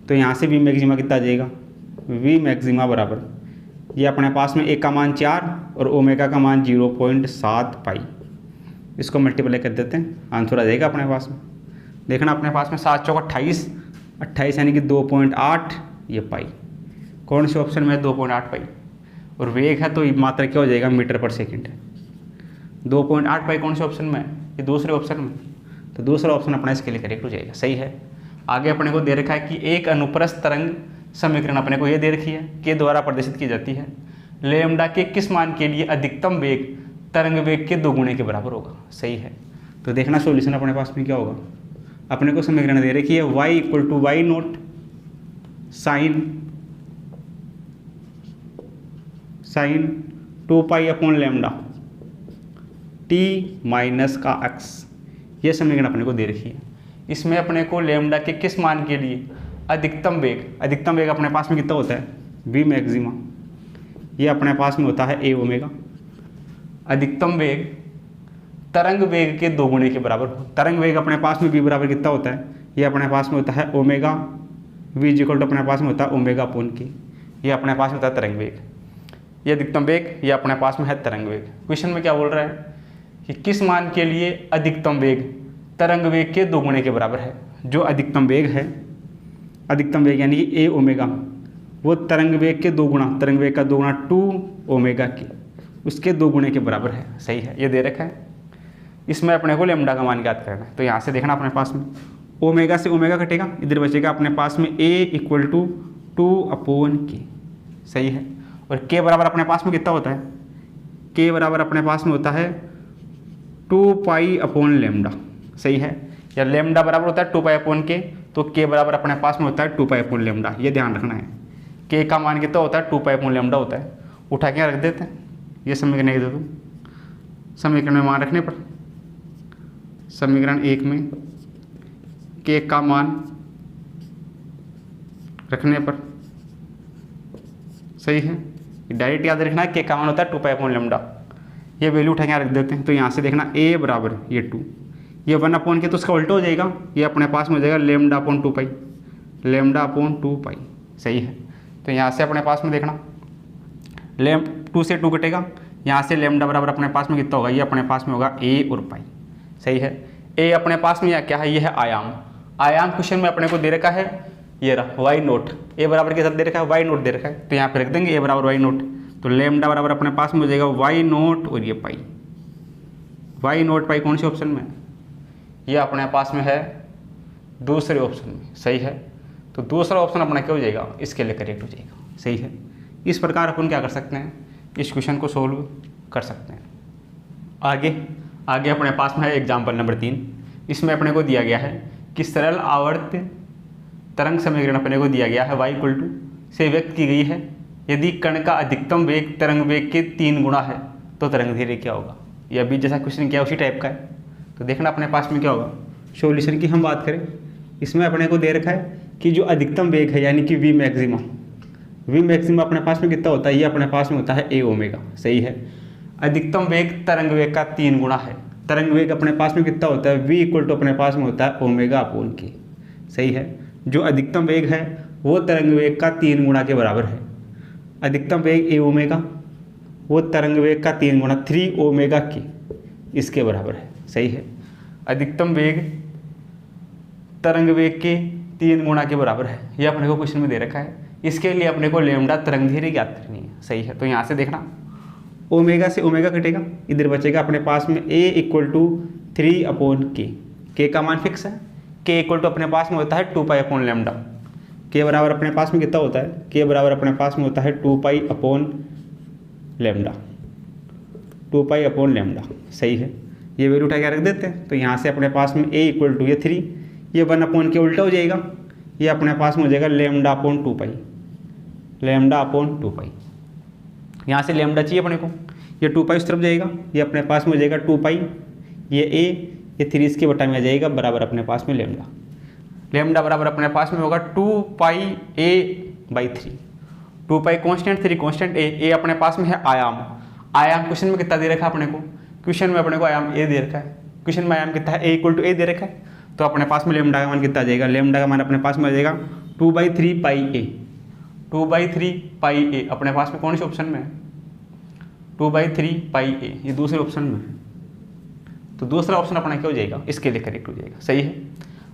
तो यहाँ से v मैक्सिमा कितना आ जाएगा, v मैक्सिमा बराबर ये अपने पास में a का मान 4 और ओमेगा का मान 0.7 पाई। इसको मल्टीप्लाई कर देते हैं, आंसर आ जाएगा अपने पास में। देखना अपने पास में 7 चौक 28 यानी कि 2.8 ये पाई। कौन से ऑप्शन में है 2.8 पाई, और वेग है तो मात्रा क्या हो जाएगा, मीटर पर सेकंड है। 2.8 पाई कौन से ऑप्शन में है, ये दूसरे ऑप्शन में, तो दूसरा ऑप्शन अपना इसके लिए करेक्ट हो जाएगा। सही है। आगे अपने को दे रखा है कि एक अनुप्रस्थ तरंग समीकरण अपने को ये दे रखी है के द्वारा प्रदर्शित की जाती है। लैम्डा के किस मान के लिए अधिकतम वेग तरंग वेग के 2 गुणे के बराबर होगा। सही है, तो देखना सॉल्यूशन अपने पास में क्या होगा। अपने को समीकरण दे रखी है y equal to y not sine 2 pi upon lambda t minus का x, ये समीकरण अपने को दे रखी है। इसमें अपने को लैम्डा के किस मान के लिए अधिकतम वेग अपने पास में कितना होता है, v मैक्सिमा, ये अपने पास में होता है a ओमेगा। अधिकतम वेग तरंग वेग के 2 गुणे के बराबर हो। तरंग वेग अपने पास में v बराबर कितना होता है, ये अपने पास में होता है ओमेगा, v इक्वल टू अपने पास में होता है ओमेगा अपॉन के, ये अपने पास में होता है तरंग वेग। ये अधिकतम वेग, ये अपने पास में है तरंग वेग। क्वेश्चन में क्या बोल रहा है कि किस मान के लिए अधिकतम वेग तरंग वेग के 2 गुणे के बराबर है। जो अधिकतम वेग है, अधिकतम वेग यानी कि a ओमेगा, वो तरंग वेग के 2 गुणा, तरंग वेग का 2 गुणा 2 ओमेगा के, उसके 2 गुणे के बराबर है। सही है, ये दे रखा है। इसमें अपने को लैम्डा का मान याद करना है। तो यहाँ से देखना अपने पास में ओमेगा से ओमेगा कटेगा, इधर बचेगा अपने पास में a इक्वल टू 2 अपॉन के। सही है, और k बराबर अपने पास में कितना होता है, k बराबर अपने पास में होता है 2 पाई अपॉन लैम्डा। सही है, या लैम्डा बराबर होता है 2 पाई अपॉन के, तो k बराबर अपने पास में होता है 2 पाई अपॉन लैम्डा। ये ध्यान रखना है, k का मान कितना होता है 2 पाई अपॉन लैम्डा होता है। उठा के रख देते हैं, ये समीकरण एक दे दो। समीकरण में मान रखने पर, समीकरण 1 में k का मान रखने पर, सही है, डायरेक्ट याद रखना है k का मान होता है 2 पाई अपॉन लैम्डा। ये वैल्यू उठा के रख देते हैं, तो यहाँ से देखना a बराबर ये 2, ये 1 अपॉन के, तो उसका उल्टा हो जाएगा, ये अपने पास में हो जाएगा लैम्डा अपॉन 2 पाई, लैम्डा अपॉन 2 पाई। सही है, तो यहाँ से अपने पास में देखना 2 से 2 कटेगा, यहाँ से लैम्डा बराबर अपने पास में कितना होगा, ये अपने पास में होगा a और पाई। सही है, a अपने पास में क्या है, ये है आयाम। आयाम क्वेश्चन में अपने को दे रखा है, ये रहा वाई नोट, a बराबर के साथ दे रखा है वाई नोट दे रखा है, तो यहाँ पे रख देंगे a बराबर वाई नोट। तो लैम्डा बराबर अपने पास में हो जाएगा वाई नोट और ये पाई। वाई नोट पाई कौन से ऑप्शन में, ये अपने पास में है दूसरे ऑप्शन में। सही है, तो दूसरा ऑप्शन अपना क्या हो जाएगा, इसके लिए करेक्ट हो जाएगा। सही है, इस प्रकार अपन क्या कर सकते हैं, इस क्वेश्चन को सोल्व कर सकते हैं। आगे अपने पास में है एग्जाम्पल नंबर 3। इसमें अपने को दिया गया है कि सरल आवर्त तरंग समीकरण अपने को दिया गया है y इक्वल टू से व्यक्त की गई है। यदि कण का अधिकतम वेग तरंग वेग के 3 गुना है तो तरंग धैर्य क्या होगा। ये अभी जैसा क्वेश्चन किया उसी टाइप का है, तो देखना अपने पास में क्या होगा। सॉल्यूशन की हम बात करें, इसमें अपने को दे रखा है कि जो अधिकतम वेग है यानी कि v मैक्सिमा अपने पास में कितना होता है, ये अपने पास में होता है a ओमेगा। सही है, अधिकतम वेग तरंग वेग का 3 गुना है। तरंग वेग अपने पास में कितना होता है, v इक्वल टू अपने पास में होता है ओमेगा अपॉन के। सही है, जो अधिकतम वेग है वो तरंग वेग का 3 गुना के बराबर है। अधिकतम वेग a ओमेगा, वो तरंग वेग का 3 गुना 3 ओमेगा के इसके बराबर है। सही है, अधिकतम वेग तरंग वेग के 3 गुना के बराबर है, ये अपने को क्वेश्चन में दे रखा है। इसके लिए अपने को लैम्डा तरंग धैर्य ज्ञात करनी है। सही है, तो यहाँ से देखना ओमेगा से ओमेगा कटेगा, इधर बचेगा अपने पास में a इक्वल टू 3 अपॉन के का मान फिक्स है। k इक्वल टू अपने पास में होता है 2 पाई अपॉन लैम्डा। के बराबर अपने पास में कितना होता है, के बराबर अपने पास में होता है 2 pi upon lambda. 2 pi upon lambda. सही है, ये वैल्यू उठा के रख देते हैं। तो यहाँ से अपने पास में ए इक्वल टू ये 3, ये 1 अपॉन के उल्टा हो जाएगा, ये अपने पास में हो जाएगा लेमडा अपॉन 2 पाई, लेमडा अपॉन 2 पाई। यहाँ से लेमडा चाहिए अपने को, ये 2 पाई उस तरफ जाएगा, ये अपने पास में हो जाएगा 2 पाई, ये ए, ये 3 इसके बटा में आ जाएगा बराबर अपने पास में लेमडा। लेमडा बराबर अपने पास में होगा 2 पाई ए बाई 3। 2 पाई कॉन्स्टेंट, 3 कॉन्स्टेंट, ए अपने पास में है आयाम। आयाम क्वेश्चन में कितना दे रखा है अपने को, क्वेश्चन में अपने को आयाम ए दे रखा है, क्वेश्चन में आयाम कितना है, ए इक्वल टू ए दे रखा है। तो अपने पास में लेमडा का मान कितना आ जाएगा, लेमडा का मान अपने पास में आ जाएगा 2/3 पाई ए, 2/3 पाई ए अपने पास में कौन से ऑप्शन में है, 2/3 पाई ए, ये दूसरे ऑप्शन में है। तो दूसरा ऑप्शन अपना क्या हो जाएगा, इसके लिए करेक्ट हो जाएगा। सही है।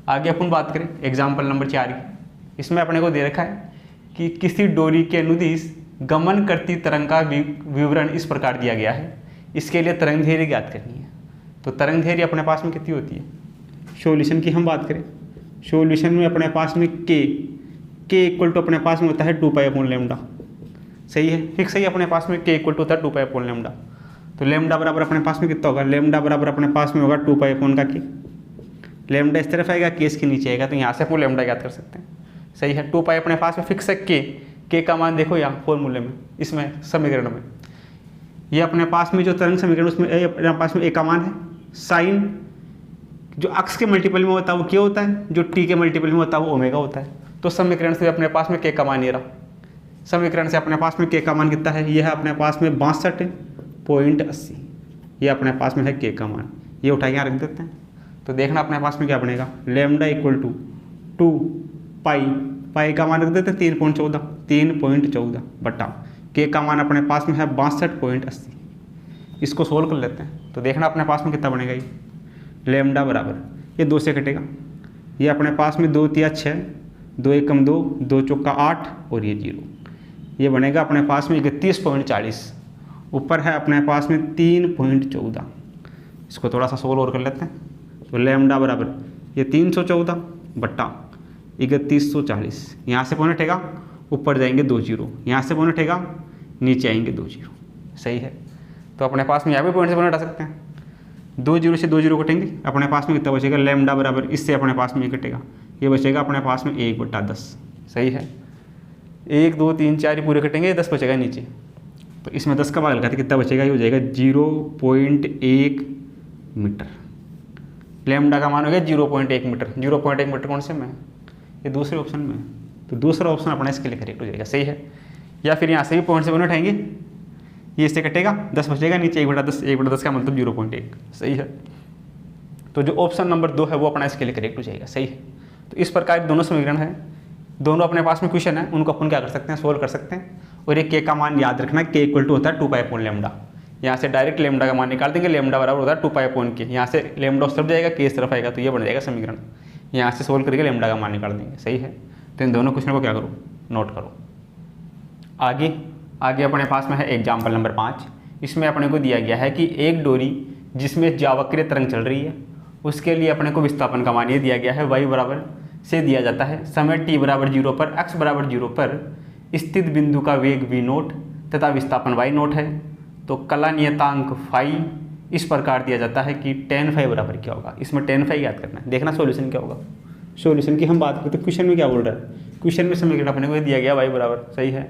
आगे अपन बात करें एग्जाम्पल नंबर 4 की। इसमें अपने को दे रखा है कि किसी डोरी के अनुदिश गमन करती तरंग का विवरण इस प्रकार दिया गया है, इसके लिए तरंग धैर्य ज्ञात करनी है। तो तरंग धैर्य अपने पास में कितनी होती है, सॉल्यूशन की हम बात करें, सॉल्यूशन में अपने पास में के इक्वल टू अपने पास में होता है 2 पाई अपॉन लेमडा। सही है, फिक्स है अपने पास में के इक्वल टू होता है 2 पाई अपॉन लेमडा। तो लेमडा बराबर अपने पास में कितना होगा, लेमडा बराबर अपने पास में होगा 2 पाई अपॉन का के। लेमडा इस तरफ आएगा, के इसके नीचे आएगा, तो यहाँ से अपन लेमडा याद कर सकते हैं। सही है, 2 पाई अपने पास में फिक्स है, के का मान देखो यहाँ फॉर्मूले में, इसमें समीकरण में, ये अपने पास में जो तरंग समीकरण उसमें अपने पास में ए का मान है। साइन जो अक्स के मल्टीपल में होता है वो क्या होता है, जो टी के मल्टीपल में होता है वो ओमेगा होता है। तो समीकरण से अपने पास में के का मान ये रहा, समीकरण से अपने पास में के का मान कितना है, ये है अपने पास में 62.80, ये अपने पास में है के का मान, ये उठा के यहाँ रख देते हैं। तो देखना अपने पास में क्या बनेगा, लेमडा इक्वल टू 2 पाई, पाई का मान रख देते हैं 3.14 बटा के का मान अपने पास में है 62.80। इसको सोल्व कर लेते हैं। तो देखना अपने पास में कितना बनेगा, ये लेमडा बराबर, ये 2 से कटेगा, ये अपने पास में 2 तिया 6, 2 एकम 2, 2 चौका 8 और ये 0, ये बनेगा अपने पास में 31.40, ऊपर है अपने पास में 3.14। इसको थोड़ा सा सोल्व और कर लेते हैं। तो लेमडा बराबर ये 314 बटा 3140, यहाँ से पॉइंट हटेगा, ऊपर जाएंगे 2 0, यहाँ से पॉइंट हटेगा, नीचे आएंगे 2 0। सही है। तो अपने पास में यहाँ भी पॉइंट से पॉइंट हटा सकते हैं, 2 0 से 2 0 कटेंगे, अपने पास में कितना बचेगा, लेमडा बराबर इससे अपने पास में कटेगा, ये बचेगा अपने पास में 1/10। सही है, 1 2 3 4 पूरे कटेंगे, 10 बचेगा नीचे। तो इसमें 10 का भाग लगाते कितना बचेगा, ये हो जाएगा 0.1 मीटर। लेमडा का मान हो गया 0.1 मीटर। 0.1 मीटर कौन से में, ये दूसरे ऑप्शन में। तो दूसरा ऑप्शन अपना इसके लिए करेक्ट हो जाएगा। सही है। या फिर यहाँ से भी पॉइंट से पॉइंट उठाएंगे, ये इससे कटेगा, 10 बचेगा नीचे, 1/10, 1/10 का मतलब 0.1। सही है। तो जो ऑप्शन नंबर 2 है वो अपना इसके लिए करेक्ट हो जाएगा। सही है। तो इस प्रकार दोनों समीकरण है, दोनों अपने पास में क्वेश्चन है, उनको अपन क्या कर सकते हैं, सोल्व कर सकते हैं। और ये के का मान याद रखना, के इक्वल टू होता है 2 पाई अपॉन लेमडा। यहाँ से डायरेक्ट लेमडा का मान निकाल देंगे, लेमडा बराबर होता है 2 पाई अपॉन के, यहाँ से लेमडा उस तरफ जाएगा, के इस तरफ आएगा, तो ये बन जाएगा समीकरण। यहाँ से सोल्व करके लेमडा का मान निकाल देंगे। सही है। तो इन दोनों क्वेश्चन को क्या करो, नोट करो। आगे अपने पास में है एग्जाम्पल नंबर 5। इसमें अपने को दिया गया है कि एक डोरी जिसमें जावक्रीय तरंग चल रही है, उसके लिए अपने को विस्थापन का मान ये दिया गया है, y बराबर से दिया जाता है, समय t बराबर 0 पर, x बराबर 0 पर स्थित बिंदु का वेग v0 तथा विस्थापन y0 है। तो कला नियतांक फाई इस प्रकार दिया जाता है कि tan फाई बराबर क्या होगा। इसमें tan फाई याद करना है। देखना सॉल्यूशन क्या होगा। सॉल्यूशन की हम बात करते हैं, क्वेश्चन में क्या बोल रहा है, क्वेश्चन में समीकरण अपने को दिया गया y बराबर। सही है।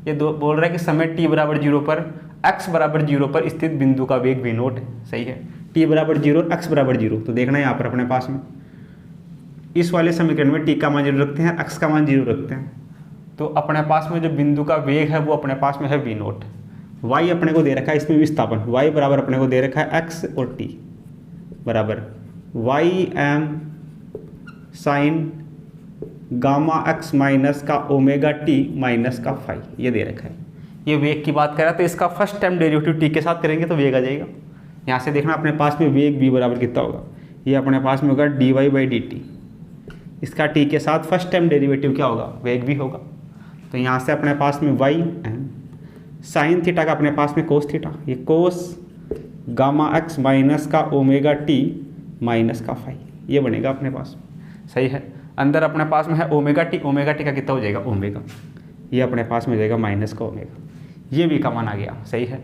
ये बोल रहा है कि समय t बराबर 0 पर, x बराबर 0 पर स्थित बिंदु का वेग v0 है। सही है। t बराबर 0, x बराबर 0। तो देखना यहाँ पर अपने पास में इस वाले समीकरण में t का मान 0 रखते हैं, x का मान 0 रखते हैं। तो अपने पास में जो बिंदु का वेग है वो अपने पास में है v0। y अपने को दे रखा है इसमें विस्थापन, y बराबर अपने को दे रखा है x और t बराबर y m sign gamma x minus का ओमेगा t माइनस का फाई, ये दे रखा है। ये वेग की बात कर रहा है, तो इसका फर्स्ट टाइम डेरिवेटिव t के साथ करेंगे तो वेग आ जाएगा। यहाँ से देखना अपने पास में वेग v बराबर कितना होगा, ये अपने पास में होगा dy/dt। इसका t के साथ फर्स्ट टाइम डेरिवेटिव क्या होगा, वेग v होगा। तो यहाँ से अपने पास में y m साइन थीटा का अपने पास में कोस थीटा, ये कोस गामा x माइनस का ओमेगा t माइनस का फाई, ये बनेगा अपने पास। सही है। अंदर अपने पास में है ओमेगा टी, ओमेगा टी का कितना हो जाएगा, ओमेगा, ये अपने पास में हो जाएगा माइनस का ओमेगा, ये भी का मान आ गया। सही है।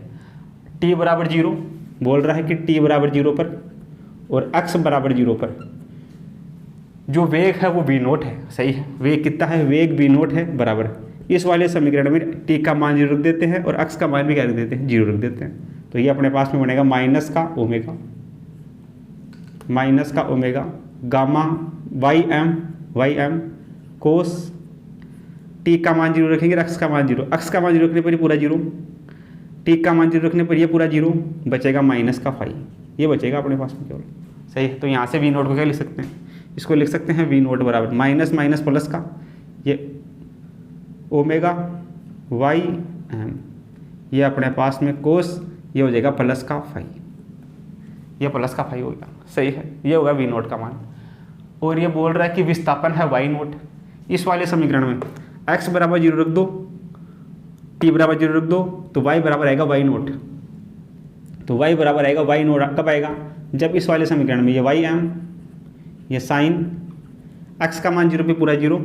t बराबर 0, बोल रहा है कि t बराबर 0 पर और x बराबर 0 पर जो वेग है वो v नोट है। सही है, वेग कितना है, वेग v नोट है बराबर, इस वाले समीकरण में t का मान 0 रख देते हैं और x का मान भी क्या रख देते हैं, 0 रख देते हैं। तो ये अपने पास में बनेगा माइनस का ओमेगा गामा वाई एम कोस, t का मान 0 रखेंगे, x का मान 0, x का मान 0 रखने पर ये पूरा 0, t का मान 0 रखने पर ये पूरा 0, बचेगा माइनस का फाई, ये बचेगा अपने पास में केवल। सही है, तो यहाँ से v नोट को क्या लिख सकते हैं, इसको लिख सकते हैं v नोट बराबर माइनस माइनस प्लस का ये ओमेगा वाई एम, ये अपने पास में कोस, ये हो जाएगा प्लस का फाई, ये प्लस का फाई हो गया। सही है, ये होगा v नोट का मान। और ये बोल रहा है कि विस्थापन है y नोट, इस वाले समीकरण में x बराबर 0 रख दो, t बराबर 0 रख दो, तो y बराबर आएगा y नोट, तो y बराबर आएगा y नोट कब आएगा, जब इस वाले समीकरण में ये वाई एम, ये साइन x का मान 0 पे पूरा 0,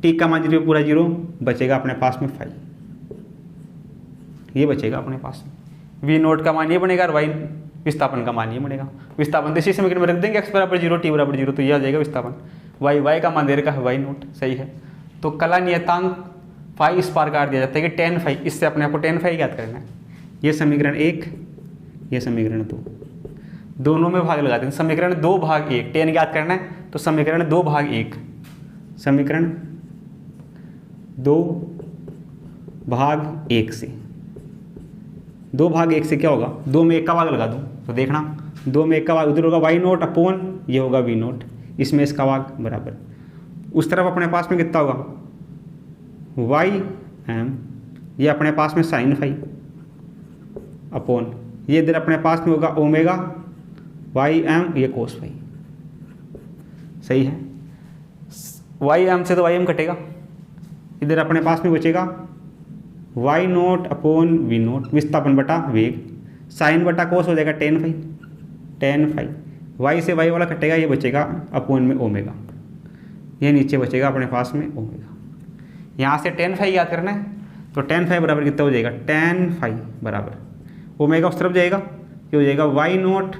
t का मान 0 पे पूरा 0, बचेगा अपने पास में फाई, ये बचेगा अपने पास में। v नोट का मान ये बनेगा और y विस्थापन का मान ये बनेगा। विस्थापन तो इसी समीकरण में रख देंगे, x बराबर 0 t बराबर 0, तो ये आ जाएगा विस्थापन। y का मान दे रखा है y नोट। सही है, तो कला नियतांक फाई इस पार काट दिया जाता है कि tan फाई, इससे अपने आप को tan फाई ज्ञात करना है। ये समीकरण 1, ये समीकरण 2, दोनों में भाग लगाते हैं। समीकरण 2 भाग 1 tan ज्ञात करना है, तो समीकरण 2 भाग 1, समीकरण 2 भाग 1 से, 2 भाग 1 से क्या होगा, 2 में 1 का भाग लगा दूँ तो देखना, 2 में 1 का भाग, उधर होगा वाई नोट अपॉन ये होगा वी नोट, इसमें इसका भाग बराबर, उस तरफ अपने पास में कितना होगा वाई एम, ये अपने पास में साइन फाई अपॉन, ये इधर अपने पास में होगा ओमेगा वाई एम, ये कोस फाई। सही है, वाई एम से तो वाई एम कटेगा, इधर अपने पास में बचेगा y not upon v not, विस्थापन बटा वेग, साइन बटा कोस हो जाएगा tan फाई, वाई से वाई वाला कटेगा, ये बचेगा अपॉन में ओमेगा, ये नीचे बचेगा अपने पास में ओमेगा। यहाँ से tan फाई याद करना है, तो tan फाई बराबर कितना हो जाएगा, tan फाई बराबर ओमेगा उस तरफ जाएगा, ये हो जाएगा y not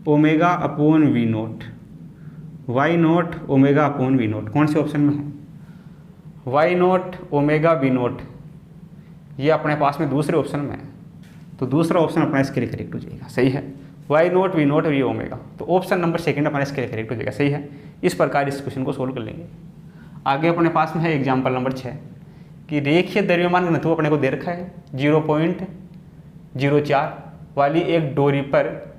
omega upon v not, y not omega upon v not, कौन से ऑप्शन में है, y not omega v not, ये अपने पास में दूसरे ऑप्शन में है, तो दूसरा ऑप्शन अपना इसके लिए करेक्ट हो जाएगा। सही है, y not v not v omega, तो ऑप्शन नंबर 2 अपना इसके लिए करेक्ट हो जाएगा। सही है, इस प्रकार इस क्वेश्चन को सोल्व कर लेंगे। आगे अपने पास में है एग्जाम्पल नंबर 6 कि रेखीय द्रव्यमान घनत्व अपने को दे रखा है 0.04 वाली एक डोरी पर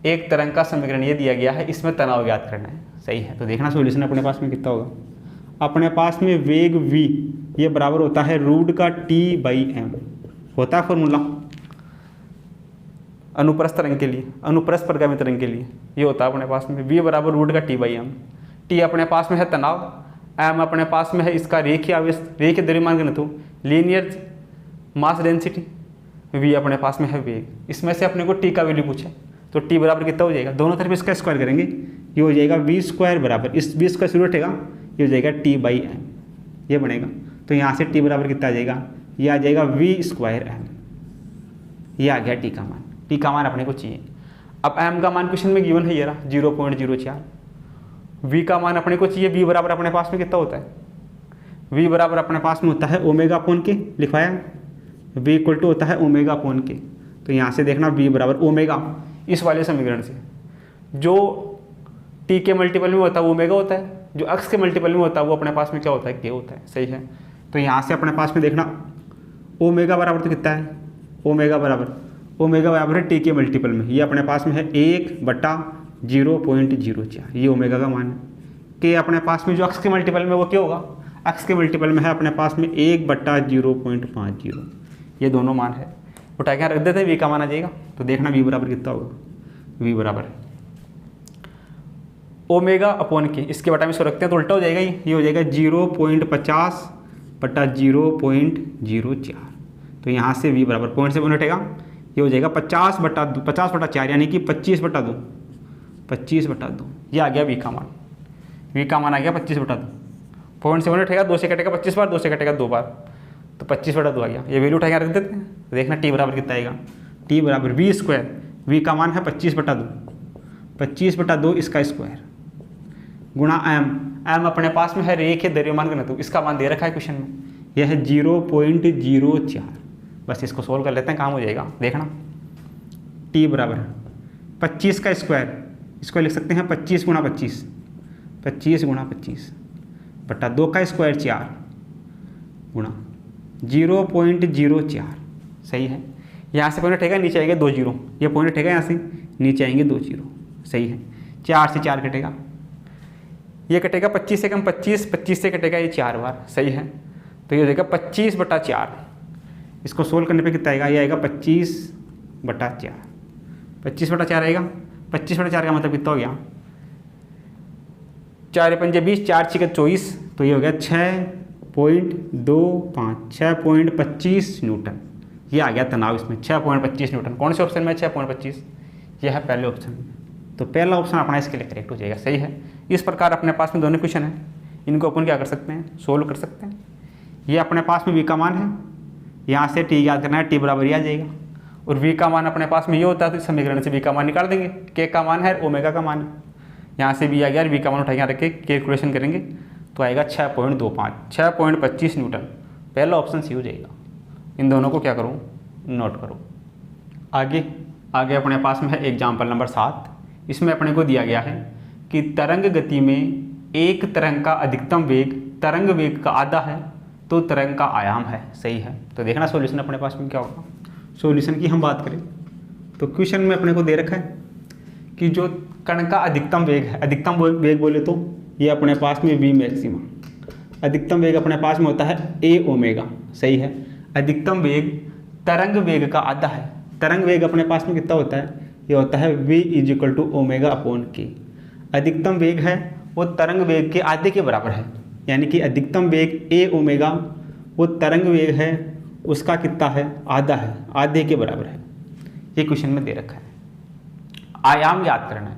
एक तरंग का समीकरण ये दिया गया है, इसमें तनाव ज्ञात करना है। सही है, तो देखना सॉल्यूशन अपने पास में कितना होगा, अपने पास में वेग v ये बराबर होता है रूट का t/m, होता है फॉर्मूला अनुप्रस्थ तरंग के लिए, अनुप्रस्थ परगामी तरंग के लिए, ये होता है अपने पास में v बराबर रूट का t/m। t अपने पास में है तनाव, m अपने पास में है इसका रेखीय आवेश, रेखीय द्रव्यमान घनत्व, लीनियर मास डेंसिटी, v अपने पास में है वेग। इसमें से अपने को t का वैल्यू पूछा, तो t बराबर कितना हो जाएगा, दोनों तरफ इसका स्क्वायर करेंगे, ये हो जाएगा v² बराबर, इस v स्क्वायर शुरू उठेगा, ये हो जाएगा t/m, ये बनेगा। तो यहाँ से t बराबर कितना आ जाएगा, ये आ जाएगा v²m, ये आ गया t का मान, t का मान अपने को चाहिए। अब m का मान क्वेश्चन में गिवन है ये रहा 0.04, v का मान अपने को चाहिए, v बराबर अपने पास में कितना होता है, v बराबर अपने पास में होता है ओमेगा अपॉन के, लिखवाया v इक्वल टू होता है ओमेगा अपॉन के, तो यहाँ से देखना v बराबर ओमेगा, इस वाले समीकरण से जो t के मल्टीपल में होता है वो ओमेगा होता है, जो x के मल्टीपल में होता है वो अपने पास में क्या होता है, k होता है। सही है, तो यहाँ से अपने पास में देखना ओमेगा बराबर तो कितना है, ओमेगा बराबर है t के मल्टीपल में, ये अपने पास में है 1/0.04, ये ओमेगा का मान है। k अपने पास में जो x के मल्टीपल में वो क्या होगा, x के मल्टीपल में है अपने पास में 1/0.50, ये दोनों मान है, उठा के रख देते हैं, v का मान आ जाएगा। तो देखना v बराबर कितना होगा, v बराबर ओमेगा अपॉन के, इसके बटा में इसको रखते हैं तो उल्टा हो जाएगा, ये हो जाएगा 0.50/0.04, तो यहाँ से v बराबर पॉइंट से पॉइंट हटेगा, ये हो जाएगा 50/4 यानी कि 25/2, ये आ गया v का मान, v का मान आ गया 25/2, पॉइंट से पॉइंट हटेगा, 2 से कटेगा 25 बार, 2 से कटेगा 2 बार, तो 25/2 आ गया, ये वैल्यू उठा के रख देते हैं। तो देखना t बराबर कितना आएगा, t बराबर v² v का मान है 25/2, 25/2 इसका स्क्वायर गुणा m अपने पास में है रेखीय द्रव्यमान घनत्व, इसका मान दे रखा है क्वेश्चन में, यह है 0.04। बस इसको सोल्व कर लेते हैं, काम हो जाएगा। देखना t बराबर 25 का स्क्वायर, इसको लिख सकते हैं 25 गुणा 25, 25 गुणा 25/2 का स्क्वायर 4 गुणा 0.04। सही है। यहाँ से पॉइंट हटेगा, नीचे आएंगे 2 जीरो, ये पॉइंट हटेगा यहाँ से, नीचे आएंगे 2 जीरो। सही है। 4 से 4 कटेगा, ये कटेगा 25 से कम 25, 25 से कटेगा ये 4 बार। सही है। तो ये हो जाएगा 25/4। इसको सोल्व करने पे कितना आएगा, ये आएगा 25/4, 25/4 आएगा। 25/4 का मतलब कितना हो गया, 4 पंजे 20, 4 6 24, तो ये हो गया 6.25, 6.25 न्यूटन। ये आ गया तनाव इसमें 6.25 न्यूटन। कौन से ऑप्शन में 6.25, यह है पहले ऑप्शन में। तो पहला ऑप्शन अपना इसके लिए करेक्ट हो जाएगा। सही है। इस प्रकार अपने पास में दोनों क्वेश्चन हैं, इनको अपन क्या कर सकते हैं, सोल्व कर सकते हैं। ये अपने पास में v का मान है, यहाँ से t याद करना है, t बराबर आ जाएगा। और v का मान अपने पास में ये होता है, तो इस समीकरण से v का मान निकाल देंगे। k का मान है, ओमेगा का मान है, यहाँ से v आ गया, v का मान उठा यहाँ रख के कैलकुलेशन करेंगे तो आएगा 6.25, 6.25 न्यूटन। पहला ऑप्शन सी हो जाएगा। इन दोनों को क्या करूँ, नोट करो। आगे अपने पास में है एग्जाम्पल नंबर 7। इसमें अपने को दिया गया है कि तरंग गति में एक तरंग का अधिकतम वेग तरंग वेग का आधा है तो तरंग का आयाम है। सही है। तो देखना सॉल्यूशन अपने पास में क्या होगा। सॉल्यूशन की हम बात करें तो क्वेश्चन में अपने को दे रखा है कि जो कण का अधिकतम वेग है, अधिकतम वेग बोले तो ये अपने पास में v मैक्सिमम, अधिकतम वेग अपने पास में होता है a ओमेगा। सही है। अधिकतम वेग तरंग वेग का आधा है। तरंग वेग अपने पास में कितना होता है, ये होता है v = ω/k। अधिकतम वेग है वो तरंग वेग के आधे के बराबर है, यानी कि अधिकतम वेग a ओमेगा वो तरंग वेग है उसका कितना है, आधा है, आधे के बराबर है। ये क्वेश्चन में दे रखा है। आयाम याद करना है।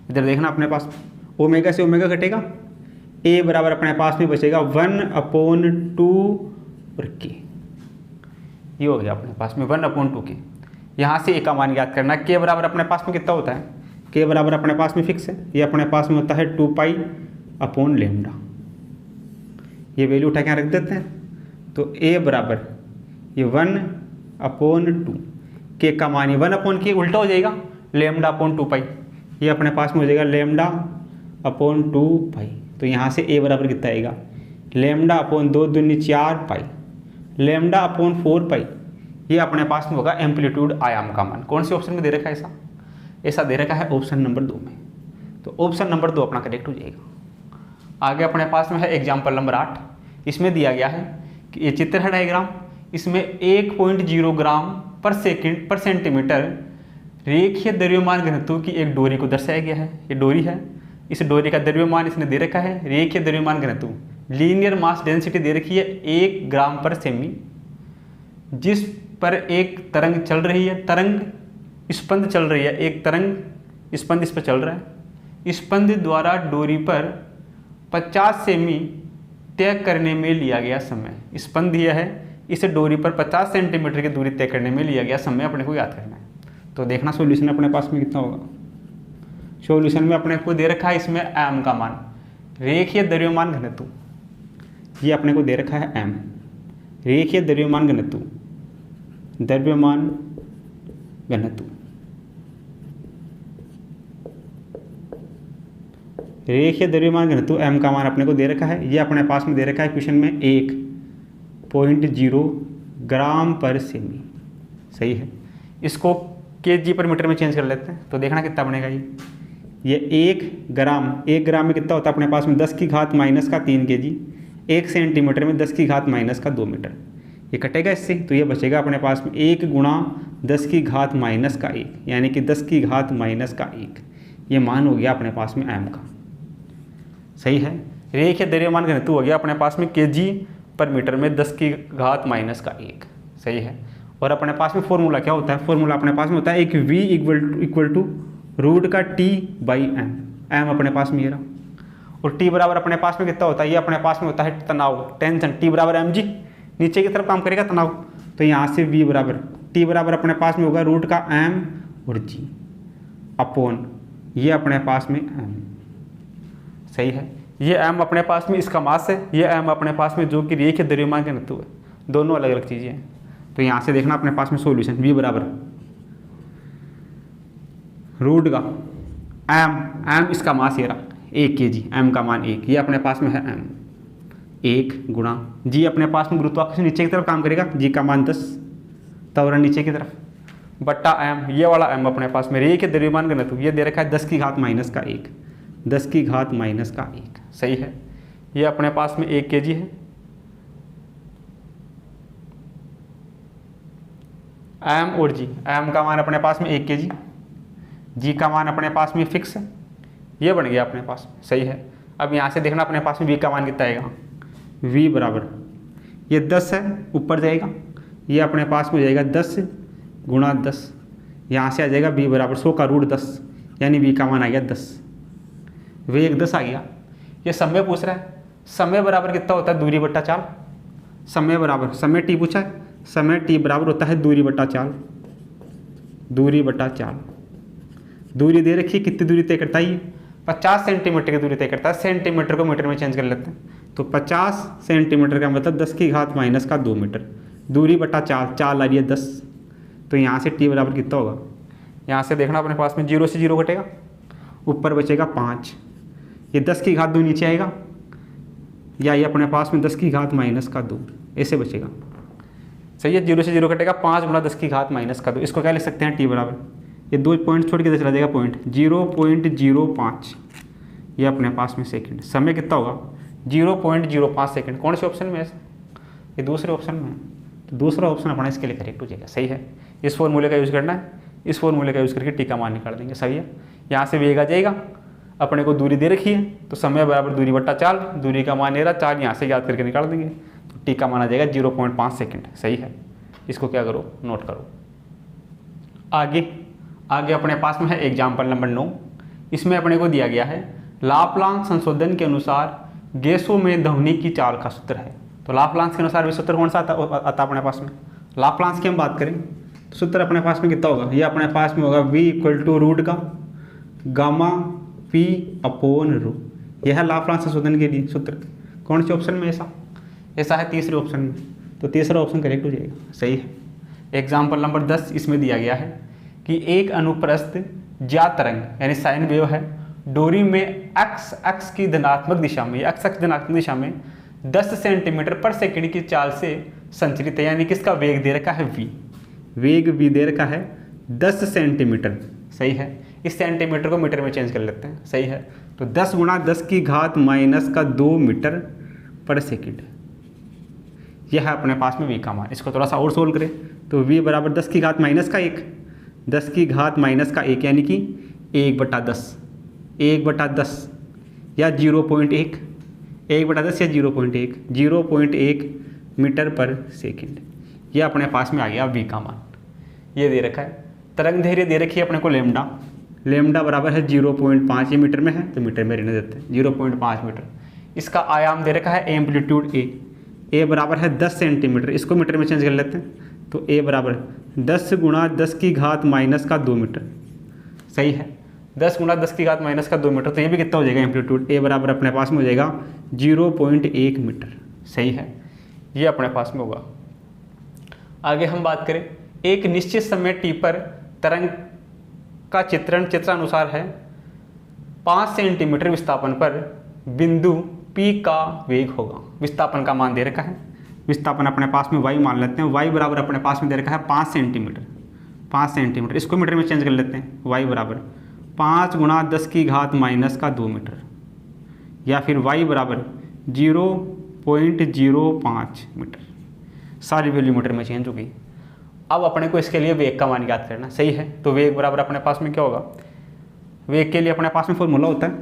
इधर देखना अपने पास ओमेगा से ओमेगा घटेगा, a बराबर अपने पास में बचेगा 1/2 और k। ये हो गया अपने पास में 1/2k। यहाँ से a का मान याद करना है। k बराबर अपने पास में कितना होता है, k बराबर अपने पास में फिक्स है, ये अपने पास में होता है 2π/λ। ये वैल्यू उठा के यहाँ रख देते हैं। तो a बराबर ये 1/2, k का मान ये 1/k उल्टा हो जाएगा λ/2π। ये अपने पास में हो जाएगा λ/2π। तो यहाँ से a बराबर कितना आएगा, λ/2 दूनी 4π, λ/4π। ये अपने पास में होगा एम्पलीट्यूड आयाम का मान। कौन से ऑप्शन में दे रखा है ऐसा दे रखा है ऑप्शन नंबर 2 में। तो ऑप्शन नंबर 2 अपना करेक्ट हो जाएगा। आगे अपने पास में है एग्जाम्पल नंबर 8। इसमें दिया गया है कि ये चित्र है डायग्राम, इसमें 1.0 ग्राम पर सेंटीमीटर रेखीय द्रव्यमान घनत्व की एक डोरी को दर्शाया गया है। ये डोरी है, इस डोरी का द्रव्यमान इसने दे रखा है रेखीय द्रव्यमान घनत्व, लीनियर मास डेंसिटी दे रखी है 1 ग्राम पर सेमी, जिस पर एक तरंग चल रही है, तरंग स्पंद चल रही है, एक तरंग स्पंद इस पर चल रहा है। स्पंद द्वारा डोरी पर 50 सेमी तय करने में लिया गया समय। स्पंद यह है, इस डोरी पर 50 सेंटीमीटर की दूरी तय करने में लिया गया समय अपने को याद करना है। तो देखना सॉल्यूशन अपने पास में कितना होगा। सॉल्यूशन में अपने को दे रखा है इसमें m का मान, रेखीय द्रव्यमान घनत्व, ये अपने को दे रखा है m, रेखीय द्रव्यमान घनत्व, द्रव्यमान घनत्व, रेखीय द्रव्यमान घनत्व m का मान अपने को दे रखा है। ये अपने पास में दे रखा है क्वेश्चन में 1.0 ग्राम पर सेमी। सही है। इसको kg पर मीटर में चेंज कर लेते हैं तो देखना कितना बनेगा। ये 1 ग्राम में कितना होता है अपने पास में 10 की घात माइनस का 3 kg, 1 सेंटीमीटर में 10 की घात माइनस का 2 मीटर। ये कटेगा इससे, तो ये बचेगा अपने पास में 1 गुणा 10 की घात माइनस का 1, यानी कि 10 की घात माइनस का 1। ये मान हो गया अपने पास में m का। सही है। रेखीय द्रव्यमान घनत्व हो गया अपने पास में kg पर मीटर में 10 की घात माइनस का 1। सही है। और अपने पास में फॉर्मूला क्या होता है, फॉर्मूला अपने पास में होता है एक v इक्वल टू रूट का t/m, m अपने पास में ये रहा। और t बराबर अपने पास में कितना होता है, ये अपने पास में होता है तनाव, टेंशन, t बराबर mg, नीचे की तरफ काम करेगा तनाव। तो यहाँ से v बराबर t बराबर अपने पास में होगा रूट का m और जी अपॉन ये अपने पास में m। सही है, ये m अपने पास में इसका मास है, ये m अपने पास में जो कि रेखीय द्रव्यमान घनत्व है, दोनों अलग अलग चीज़ें हैं। तो यहाँ से देखना अपने पास में सॉल्यूशन v बराबर रूट का m इसका मास ये रहा 1 kg, m का मान 1, ये अपने पास में है m 1 गुणा g अपने पास में गुरुत्वाकर्षण नीचे की तरफ काम करेगा, g का मान 10 त्वरण नीचे की तरफ बट्टा m, ये वाला m अपने पास में रेखीय द्रव्यमान घनत्व ये दे रखा है 10 की घात माइनस का 1, 10 की घात माइनस का 1। सही है, ये अपने पास में 1 kg है, m और g, m का मान अपने पास में 1 kg, g का मान अपने पास में फिक्स है, ये बन गया अपने पास। सही है, अब यहाँ से देखना अपने पास में v का मान कितना आएगा, v बराबर ये 10 है ऊपर जाएगा, ये अपने पास में जाएगा 10 गुणा 10, यहाँ से आ जाएगा v बराबर 100 का रूट 10, यानी v का मान आ गया 10, वेग 10 आ गया। ये समय पूछ रहा है, समय बराबर कितना होता है दूरी बट्टा चाल, समय बराबर समय t पूछा है, समय t बराबर होता है दूरी बट्टा चाल, दूरी बट्टा चाल। दूरी दे रखी है, कितनी दूरी तय करता है ये 50 सेंटीमीटर की दूरी तय करता है, सेंटीमीटर को मीटर में चेंज कर लेते हैं। तो 50 सेंटीमीटर का मतलब 10 की घात माइनस का 2 मीटर, दूरी बटा चाल, चाल आ रही है 10, तो यहाँ से t बराबर कितना होगा, यहाँ से देखना अपने पास में 0 से 0 घटेगा, ऊपर बचेगा 5, ये 10 की घात 2 नीचे आएगा, या ये अपने पास में 10 की घात माइनस का 2 ऐसे बचेगा। सही है, 0 से 0 घटेगा, 5 गुणा 10 की घात माइनस का 2, इसको क्या लिख सकते हैं t बराबर, ये 2 पॉइंट छोड़ के चला जाएगा पॉइंट 0.05, ये अपने पास में सेकंड। समय कितना होगा 0.05 सेकंड, कौन से ऑप्शन में है, ये दूसरे ऑप्शन में है, तो दूसरा ऑप्शन अपना इसके लिए करेक्ट हो जाएगा। सही है, इस फॉर्मूले का यूज़ करना है, इस फॉर्मूले का यूज़ करके टी का मान निकाल देंगे। सही है, यहाँ से वेग आ जाएगा, अपने को दूरी दे रखी है तो समय बराबर दूरी बट्टा चाल, दूरी का मान ले रहा चाल, यहाँ से याद करके निकाल देंगे, तो टी का मान आ जाएगा 0.5 सेकंड। सही है, इसको क्या करो नोट करो। आगे अपने पास में है एग्जाम्पल नंबर 9, इसमें अपने को दिया गया है लाप्लास संशोधन के अनुसार गैसों में ध्वनि की चाल का सूत्र है। तो लाप्लास के अनुसार भी सूत्र कौन सा आता अपने पास में, लाप्लास की हम बात करें तो सूत्र अपने पास में कितना होगा, ये अपने पास में होगा v = रूट का गामा p अपॉन रो, यह है लाप्लास संशोधन के लिए सूत्र। कौन से ऑप्शन में ऐसा है तीसरे ऑप्शन में, तो तीसरा ऑप्शन करेक्ट हो जाएगा। सही है, एग्जाम्पल नंबर 10 इसमें दिया गया है कि एक अनुप्रस्थ ज्या तरंग यानी साइन वेव है, डोरी में x की धनात्मक दिशा में, x धनात्मक दिशा में 10 सेंटीमीटर पर सेकंड की चाल से संचरित है, यानी कि इसका वेग दे रखा है v, वेग v दे रखा है 10 सेंटीमीटर। सही है, इस सेंटीमीटर को मीटर में चेंज कर लेते हैं। सही है, तो 10 गुणा 10 की घात माइनस का 2 मीटर पर सेकंड, यह है अपने पास में v का मान। इसको थोड़ा सा और सोल्व करें तो v बराबर 10 की घात माइनस का 1, 10 की घात माइनस का 1 यानी कि 1/10, 1/10 या 0.1, 1/10 या 0.1 मीटर पर सेकंड, यह अपने पास में आ गया v का मान। ये दे रखा है, तरंग दैर्घ्य दे रखी है अपने को लेमडा बराबर है 0.5, ये मीटर में है तो मीटर में रहने देते हैं 0.5 मीटर। इसका आयाम दे रखा है एम्पलीट्यूड a बराबर है 10 सेंटीमीटर, इसको मीटर में चेंज कर लेते हैं तो a बराबर 10 गुणा 10 की घात माइनस का 2 मीटर। सही है, 10 गुणा 10 की घात माइनस का 2 मीटर, तो ये भी कितना हो जाएगा एम्पलीट्यूड, a बराबर अपने पास में हो जाएगा 0.1 मीटर। सही है, ये अपने पास में होगा। आगे हम बात करें, एक निश्चित समय t पर तरंग का चित्रानुसार है 5 सेंटीमीटर विस्थापन पर बिंदु P का वेग होगा। विस्थापन का मान दे रखा है, विस्थापन अपने पास में y मान लेते हैं, y बराबर अपने पास में दे रखा है 5 सेंटीमीटर, इसको मीटर में चेंज कर लेते हैं, y बराबर 5 गुणा 10 की घात माइनस का 2 मीटर, या फिर y बराबर 0.05 मीटर। सारी वैल्यू मीटर में चेंज हो गई। अब अपने को इसके लिए वेग का मान याद करना। सही है, तो वेग बराबर अपने पास में क्या होगा, वेग के लिए अपने पास में फॉर्मूला होता है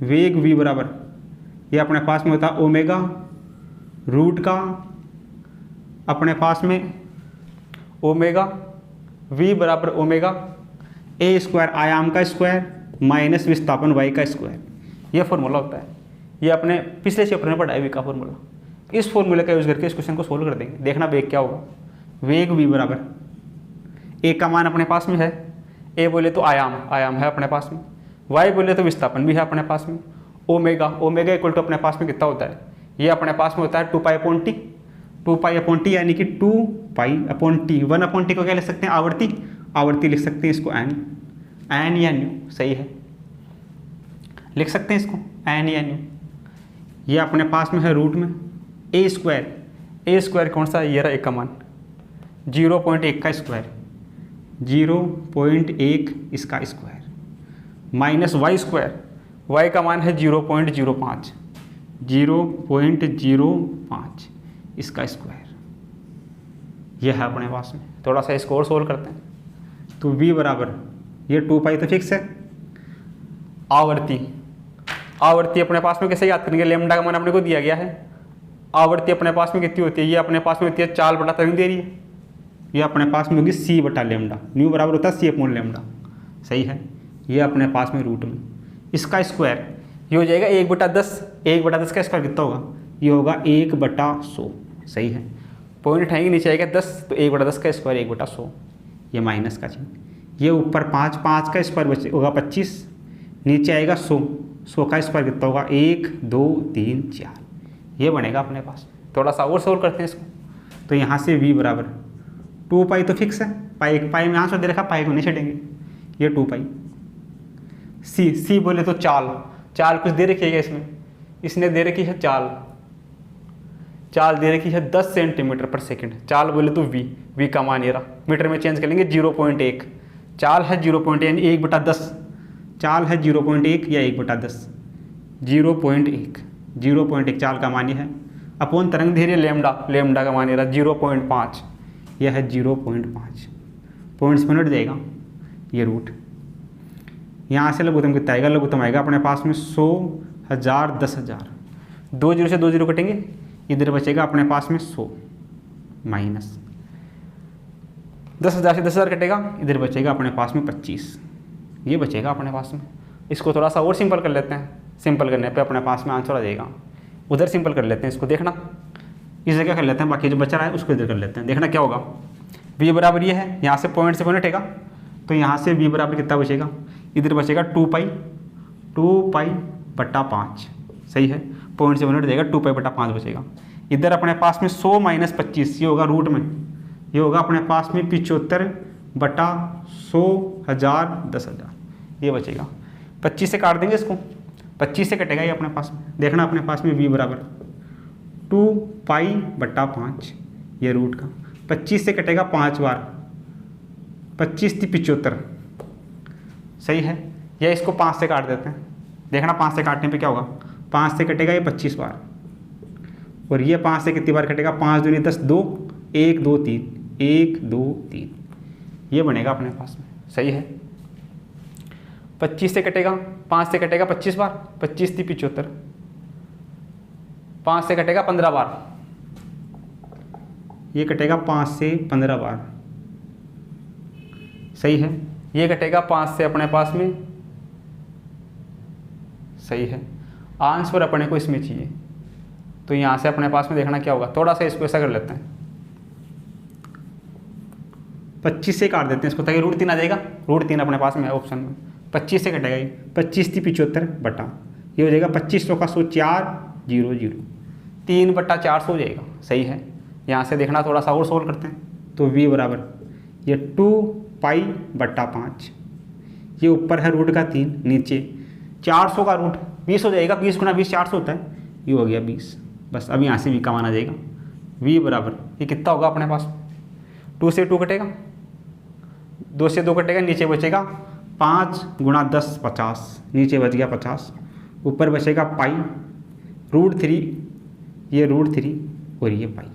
वेग v बराबर, ये अपने पास में होता है ओमेगा रूट का अपने पास में ओमेगा v बराबर ओमेगा a स्क्वायर आयाम का स्क्वायर माइनस विस्थापन y का स्क्वायर, ये फॉर्मूला होता है। ये अपने पिछले चैप्टर में पढ़ा है v का फॉर्मूला। इस फॉर्मूले का यूज़ करके इस क्वेश्चन को सोल्व कर देंगे। देखना वेग क्या होगा, वेग v बराबर a का मान अपने पास में है ए बोले तो आयाम है अपने पास में, वाई बोले तो विस्थापन भी है अपने पास में, ओमेगा इक्वल टू अपने पास में कितना होता है, ये अपने पास में होता है 2π/t, 2π/t यानी कि 2π/t, 1/t को क्या लिख सकते हैं, आवर्ती लिख सकते हैं इसको एन या न्यू, सही है, लिख सकते हैं इसको एन या न्यू। ये अपने पास में है रूट में ए स्क्वायर कौन सा, ये रहा एक का मान 0.1 का स्क्वायर, 0.1 इसका square minus y square, y का मान है 0.05, 0.05 इसका स्क्वायर, यह है अपने पास में। थोड़ा सा इसको और सोल्व करते हैं। तो v बराबर ये 2π तो फिक्स है, आवर्ती अपने पास में कैसे याद करेंगे, लेमडा का मान अपने को दिया गया है, आवर्ती अपने पास में कितनी होती है, ये अपने पास में होती है 4 बटा तरंग दे रही है, ये अपने पास में होगी c बटा लेमडा, न्यू बराबर होता है c/लेमडा, सही है। ये अपने पास में रूट में इसका स्क्वायर ये हो जाएगा 1/10, 1/10 का स्क्वायर कितना होगा, ये होगा 1/100, सही है। पॉइंट उठाएंगे नीचे आएगा 10, तो 1/10 का स्क्वायर 1/100, ये माइनस का चिन्ह, ये ऊपर 5 का स्क्वायर बचे होगा 25, नीचे आएगा 100 का स्क्वायर कितना होगा 1 2 3 4, ये बनेगा अपने पास। थोड़ा सा और सोल्व करते हैं इसको। तो यहाँ से v बराबर 2π तो फिक्स है, पाई में आंसर दे रखा, पाई को नहीं छेड़ेंगे, ये 2π। सी बोले तो चाल कुछ दे रखी है इसमें, इसने दे रखी है चाल दे रखी है 10 सेंटीमीटर/सेकंड, चाल बोले तो v का मान ये रहा, मीटर में चेंज कर लेंगे 0.1, चाल है 0.1 यानी 1/10, चाल है 0.1 या 1/10, 0.1 चाल का मान ये है, अपॉन तरंग दैर्ध्य लेमडा का मान ये रहा 0.5, यह है 0.5, पॉइंट्स में हट जाएगा ये रूट। यहाँ से लघुत्तम कितना आएगा, लघुत्तम आएगा अपने पास में 100, 1000, 10,000, 2 0 से 2 0 कटेंगे, इधर बचेगा अपने पास में 100 माइनस 10,000 से 10,000 कटेगा, इधर बचेगा अपने पास में 25, ये बचेगा अपने पास में। इसको थोड़ा सा और सिंपल कर लेते हैं, सिंपल करने पे अपने पास में आंसर आ जाएगा। उधर सिंपल कर लेते हैं इसको, देखना इस जगह कर लेते हैं, बाकी जो बचा रहा है उसको इधर कर लेते हैं, देखना क्या होगा। v बराबर ये है, यहाँ से पॉइंट से पॉइंट हटेगा, तो यहाँ से v बराबर कितना बचेगा, इधर बचेगा 2π/5, सही है, पॉइंट से पॉइंट हट जाएगा, 2π/5 बचेगा। इधर अपने पास में 100 माइनस 25, ये होगा रूट में, ये होगा अपने पास में 75/100, 1000, 10,000, ये बचेगा। 25 से काट देंगे इसको, 25 से कटेगा ये अपने पास में, देखना अपने पास में v बराबर 2π/5, ये रूट का 25 से कटेगा 5 बार, 25 × 75, सही है। या इसको 5 से काट देते हैं, देखना 5 से काटने पे क्या होगा, 5 से कटेगा ये 25 बार, और ये 5 से कितनी बार कटेगा, 5 दूनी 10, 2 1 2 3, 1 2 3, ये बनेगा अपने पास में, सही है। 25 से कटेगा, 5 से कटेगा 25 बार, 25 × 75, 5 से कटेगा 15 बार, ये कटेगा 5 से 15 बार, सही है। ये कटेगा 5 से अपने पास में, सही है। आंसर अपने को इसमें चाहिए, तो यहाँ से अपने पास में देखना क्या होगा, थोड़ा सा इसको ऐसा कर लेते हैं, 25 से काट देते हैं इसको ताकि रूट 3 आ जाएगा, रूट 3 अपने पास में है ऑप्शन में। 25 से कटेगा ये, 25 × 75 बटा, ये हो जाएगा 2500 का 100, 4 0 0, 3/400 हो जाएगा, सही है। यहाँ से देखना थोड़ा सा और सोल्व करते हैं। तो v बराबर ये 2π/5, ये ऊपर है रूट का 3, नीचे 400 का रूट 20 हो जाएगा, 20 × 20 400 होता है, ये हो गया 20, बस। अब यहाँ से v का मान आ जाएगा, v बराबर ये कितना होगा अपने पास, 2 से 2 कटेगा, 2 से 2 कटेगा, नीचे बचेगा 5 × 10 50, नीचे बच गया 50, ऊपर बचेगा पाई, √3, ये √3 और ये पाई,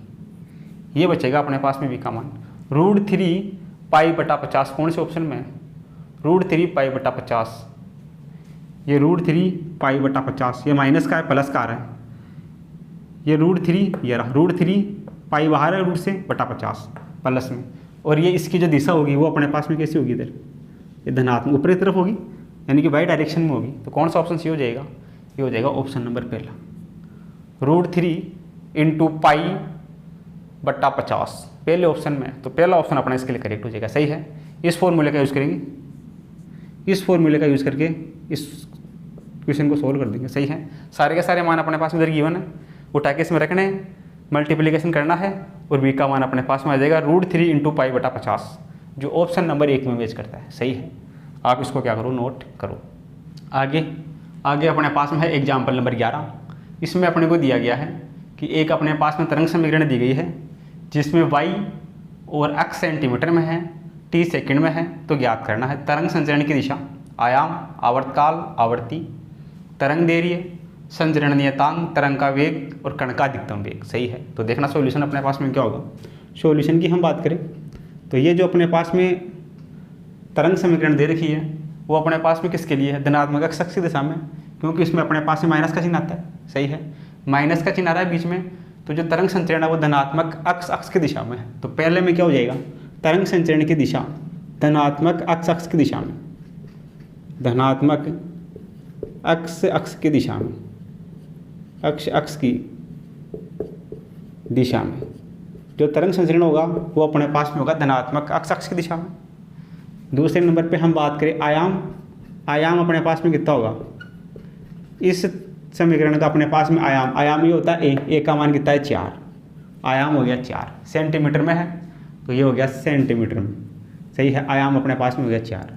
ये बचेगा अपने पास में v का मान। √3π/50 कौन से ऑप्शन में है, √3π/50, ये √3π/50, ये माइनस का है प्लस का आ रहा है, ये √3, ये रहा √3 पाई बाहर है रूट से बटा 50 प्लस में, और ये इसकी जो दिशा होगी वो अपने पास में कैसी होगी, इधर ये धनात्मक ऊपरी तरफ होगी, यानी कि वाई डायरेक्शन में होगी। तो कौन सा ऑप्शन सी हो जाएगा, ये हो जाएगा ऑप्शन नंबर पहला, √3 × π/50 पहले ऑप्शन में। तो पहला ऑप्शन अपना इसके लिए करेक्ट हो जाएगा, सही है। इस फॉर्मूले का यूज़ करेंगे, इस फॉर्मूले का यूज़ करके इस क्वेश्चन को सोल्व कर देंगे। सही है, सारे के सारे मान अपने पास में इधर गिवन है, उठा के इसमें रखने हैं, मल्टीप्लिकेशन करना है और v का मान अपने पास में आ जाएगा √3 × π/50, जो ऑप्शन नंबर 1 में मैच करता है। सही है, आप इसको क्या करो, नोट करो। आगे अपने पास में है एग्जाम्पल नंबर 11। इसमें अपने को दिया गया है कि एक अपने पास में तरंग समीकरण दी गई है जिसमें y और x सेंटीमीटर में है, t सेकंड में है, तो ज्ञात करना है तरंग संचरण की दिशा, आयाम, आवर्तकाल, आवर्ती, तरंग दैर्घ्य, संचरण नियतांक, तरंग का वेग और कण का अधिकतम वेग। सही है, तो देखना सॉल्यूशन अपने पास में क्या होगा। सॉल्यूशन की हम बात करें तो ये जो अपने पास में तरंग समीकरण दे रखी है वो अपने पास में किसके लिए है, धनात्मक x अक्ष की दिशा में, क्योंकि इसमें अपने पास में माइनस का चिन्ह आता है। सही है, माइनस का चिन्ह आ रहा है बीच में, तो जो तरंग संचरण है वो धनात्मक x अक्ष की दिशा में है। तो पहले में क्या हो जाएगा, तरंग संचरण की दिशा धनात्मक x अक्ष की दिशा में, धनात्मक अक्ष की दिशा में, अक्ष की दिशा में जो तरंग संचरण होगा वो अपने पास में होगा धनात्मक अक्ष की दिशा में। दूसरे नंबर पे हम बात करें आयाम अपने पास में कितना होगा, इस समीकरण का अपने पास में आयाम ये होता है ए का मान कितना है 4, आयाम हो गया 4, सेंटीमीटर में है तो ये हो गया सेंटीमीटर में। सही है, आयाम अपने पास में हो गया 4।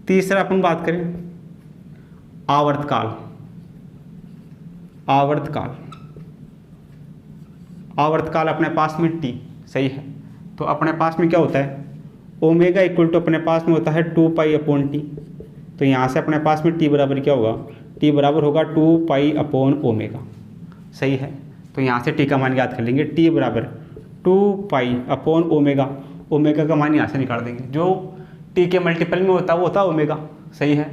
तीसरा अपन बात करें आवर्तकाल अपने पास में t। सही है, तो अपने पास में क्या होता है, ओमेगा = अपने पास में होता है 2π/t। तो यहाँ से अपने पास में t बराबर क्या होगा, t बराबर होगा 2π/ω। सही है, तो यहाँ से t का मान याद कर लेंगे, t बराबर 2π/ω। ओमेगा का मान यहाँ से निकाल देंगे, जो t के मल्टीपल में होता है वो होता है ओमेगा। सही है,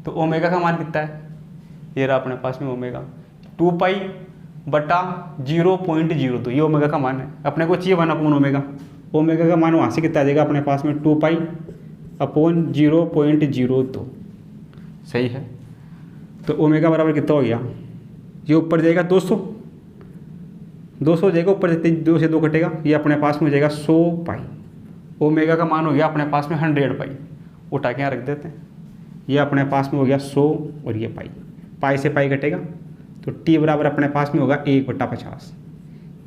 तो ओमेगा का मान कितना है, ये रहा अपने पास में ओमेगा 2π/0.02, ये ओमेगा का मान है। अपने को चाहिए 1/ω, ओमेगा का मान वहाँ से कितना आ जाएगा अपने पास में 2π/0.02। सही है, तो ओमेगा बराबर कितना हो गया, ये ऊपर जाएगा 200 हो जाएगा, ऊपर से 2 से 2 कटेगा, ये अपने पास में हो जाएगा 100π। ओमेगा का मान हो गया अपने पास में 100π, उठा के यहाँ रख देते हैं, ये अपने पास में हो गया 100 और ये पाई से पाई कटेगा, तो t बराबर अपने पास में होगा 1/50।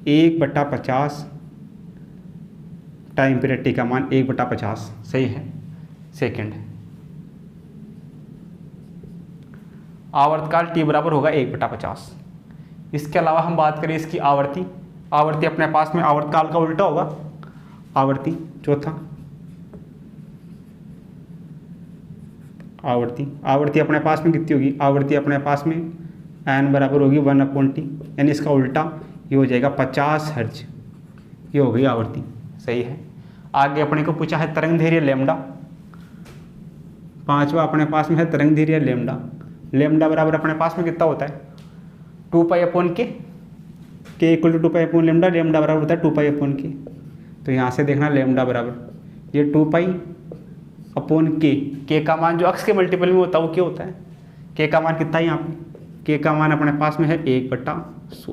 1/50 टाइम पीरियड t का मान 1/50। सही है, सेकंड। आवर्तकाल t बराबर होगा 1/50। इसके अलावा हम बात करें इसकी आवर्ती अपने पास में आवर्तकाल का उल्टा होगा, आवर्ती। चौथा आवर्ती अपने पास में कितनी होगी, आवर्ती अपने पास में n बराबर होगी 1/t, यानी इसका उल्टा ये हो जाएगा 50 हर्ट्ज, ये हो गई आवर्ती। सही है, आगे अपने को पूछा है तरंग दैर्घ्य लैम्डा। पांचवा अपने पास में है तरंग दैर्घ्य लैम्डा बराबर अपने पास में कितना होता है 2π/k, k = 2π/λ, लैम्डा बराबर होता है 2π/k। तो यहाँ से देखना लैम्डा बराबर ये 2π/k, k का मान जो अक्ष के मल्टीपल में होता है वो क्या होता है, k का मान कितना है यहाँ पे, k का मान अपने पास में है 1/100।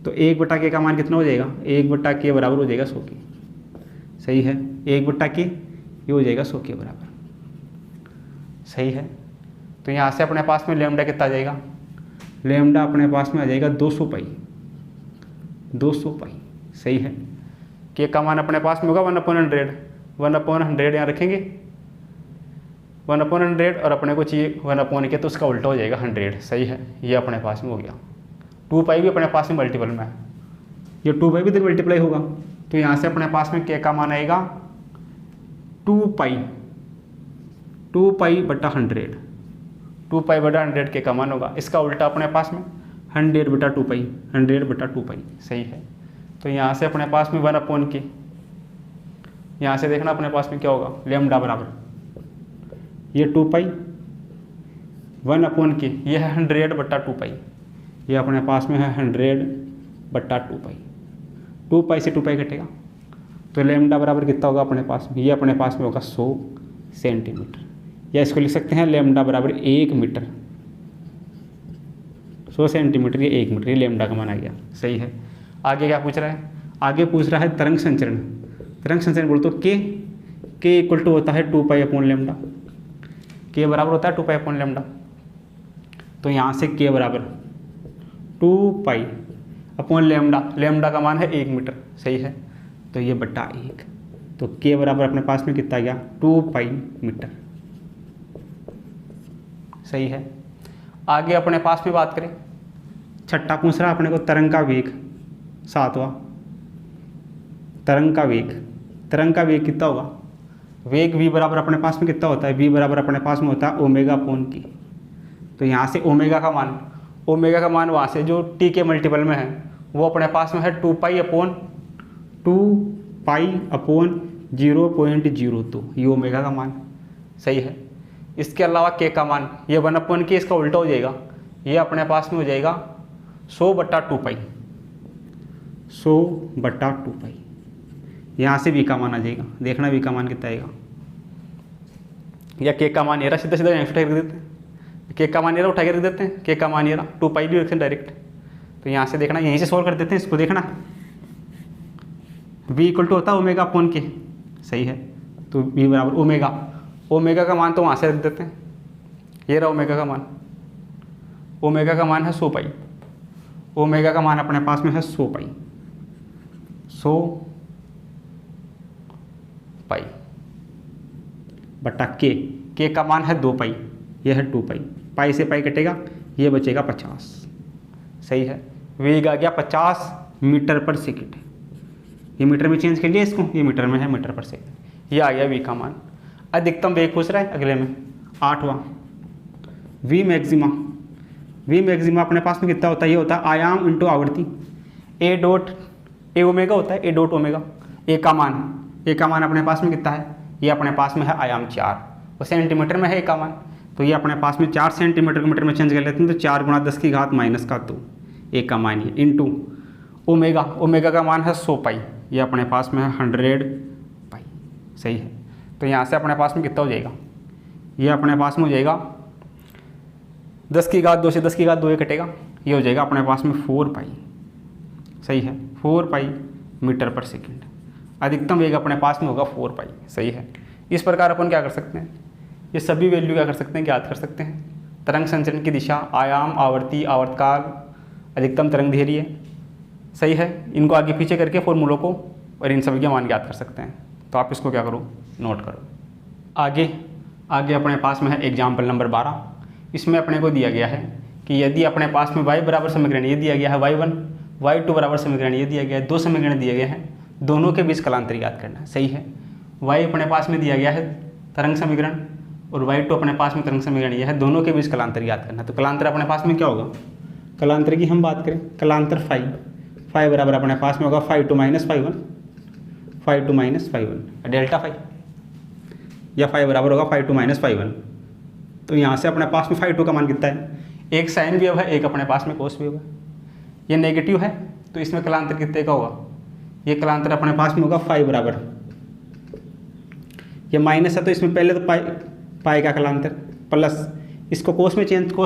तो 1/k का मान कितना हो जाएगा, 1/k बराबर हो जाएगा 100 के। सही है, 1/k ये हो जाएगा 100 के बराबर। सही है, तो यहाँ से अपने पास में लैम्डा कितना आ जाएगा, लैम्डा अपने पास में आ जाएगा 200π। सही है, k का मान अपने पास में होगा 1/100 यहाँ रखेंगे 1/100 और अपने को चाहिए 1/k, तो उसका उल्टा हो जाएगा 100। सही है, ये अपने पास में हो गया। 2π भी अपने पास में मल्टीपल में है, ये 2π भी इधर मल्टीप्लाई होगा, तो यहाँ से अपने पास में k का मान आएगा 2π/100। 2π/100 k का मान होगा, इसका उल्टा अपने पास में 100/2π। सही है, तो यहाँ से अपने पास में 1/k, यहाँ से देखना अपने पास में क्या होगा, लैम्डा बराबर ये 2π 1/k, ये है 100/2π, ये अपने पास में है 100/2π। 2π से 2π कटेगा, तो लैम्डा बराबर कितना होगा अपने पास में, ये अपने पास में होगा 100 सेंटीमीटर, या इसको लिख सकते हैं लैम्डा बराबर 1 मीटर। 100 सेंटीमीटर ये 1 मीटर, ये लैम्डा का मान आ गया। सही है, आगे क्या पूछ रहा है, आगे पूछ रहा है तरंग संचरण बोल तो के इक्वल टू होता है 2 पाई अपॉन लेमडा, के बराबर होता है 2 पाई अपॉन लेमडा। तो यहाँ से के बराबर 2 पाई अपॉन लेमडा, लेमडा का मान है 1 मीटर, सही है। तो ये बट्टा 1, तो के बराबर अपने पास में कितना गया 2 पाई मीटर, सही है। आगे अपने पास में बात करें, छठा पूछ रहा अपने को तरंग का वेग, सातवां तरंग का वेग, तरंग का वेग कितना होगा, वेग v बराबर अपने पास में कितना होता है, v बराबर अपने पास में होता है ओमेगा अपॉन की। तो यहाँ से ओमेगा का मान वहाँ से जो t के मल्टीपल में है वो अपने पास में है 2 पाई अपॉन 0.02, ये ओमेगा का मान, सही है। इसके अलावा k का मान, ये 1 अपॉन के इसका उल्टा हो जाएगा, ये अपने पास में हो जाएगा 100/2 पाई, 100/2 पाई। यहाँ से v का मान आ जाएगा, देखना v का मान कितना आएगा, या k का मान ये रहा, सीधा यहाँ उठा कर देते हैं, k का मान ये रहा उठा कर देते हैं, k का मान ये रहा 2 पाई भी रखते हैं डायरेक्ट। तो यहाँ से देखना, यहीं से सोल्व कर देते हैं इसको, देखना v इक्वल टू होता है ओमेगा अपॉन के, सही है। तो v बराबर ओमेगा का मान तो वहाँ से रख देते हैं, ये रहा ओमेगा का मान, ओमेगा का मान है 100 पाई, ओमेगा का मान अपने पास में है 100 पाई, 100 पाई बटा के का मान है 2 पाई, ये है 2 पाई, पाई से पाई कटेगा, ये बचेगा 50, सही है। वेग आ गया 50 मीटर पर सेकेंड, ये मीटर में चेंज कर लिया इसको, ये मीटर में है मीटर पर सेकेंड, ये आ गया वी का मान। अधिकतम वेग पूछ रहा है अगले में, 8वां वी मैक्सिमा अपने पास में कितना होता है, ये होता है आयाम इंटू आवृत्ति, ए ओमेगा होता है, ए डॉट ओमेगा। ए का मान अपने पास में कितना है, ये अपने पास में है आयाम 4, और सेंटीमीटर में है ए का मान, तो ये अपने पास में 4 सेंटीमीटर को मीटर में चेंज कर लेते हैं, तो 4 × 10⁻², ए का मान ये इंटू ओमेगा का मान है 100 पाई, ये अपने पास में है 100 पाई, सही है। तो यहाँ से अपने पास में कितना हो जाएगा, ये अपने पास में हो जाएगा 10⁻2 से 10⁻2 ये कटेगा, ये हो जाएगा अपने पास में 4 पाई, सही है, 4 पाई मीटर पर सेकेंड। अधिकतम वेग अपने पास में होगा 4 पाई, सही है। इस प्रकार अपन क्या कर सकते हैं, ये सभी वैल्यू क्या कर सकते हैं, ज्ञात कर सकते हैं। तरंग संचरण की दिशा, आयाम, आवर्ती, आवर्तकाल, अधिकतम तरंग दैर्घ्य, सही है। इनको आगे पीछे करके फॉर्मूलों को और इन सभी के मान ज्ञात कर सकते हैं। तो आप इसको क्या करो, नोट करो। आगे अपने पास में है एग्जाम्पल नंबर 12। इसमें अपने को दिया गया है कि यदि अपने पास में y बराबर समीकरण ये दिया गया है, y1 y2 बराबर समीकरण ये दिया गया है, 2 समीकरण दिए गए हैं, दोनों के बीच कलांतर ज्ञात करना है, सही है। y अपने पास में दिया गया है तरंग समीकरण और y2 अपने पास में तरंग समीकरण ये है, दोनों के बीच कलांतर ज्ञात करना है। तो कलांतर अपने पास में क्या होगा, कलांतर की हम बात करें, कलांतर फाई बराबर अपने पास में होगा φ2 - φ1 डेल्टा फाई, या फाई बराबर होगा φ2 - φ1। तो यहाँ से अपने पास में φ2 का मान कितना है, एक साइन वेव है, एक अपने पास में कोस वेव है, ये नेगेटिव है, तो इसमें कलांतर कितने का होगा, ये कलांतर अपने पास में होगा फाई बराबर, ये माइनस है तो इसमें पहले तो पाई का कलांतर प्लस इसको कोस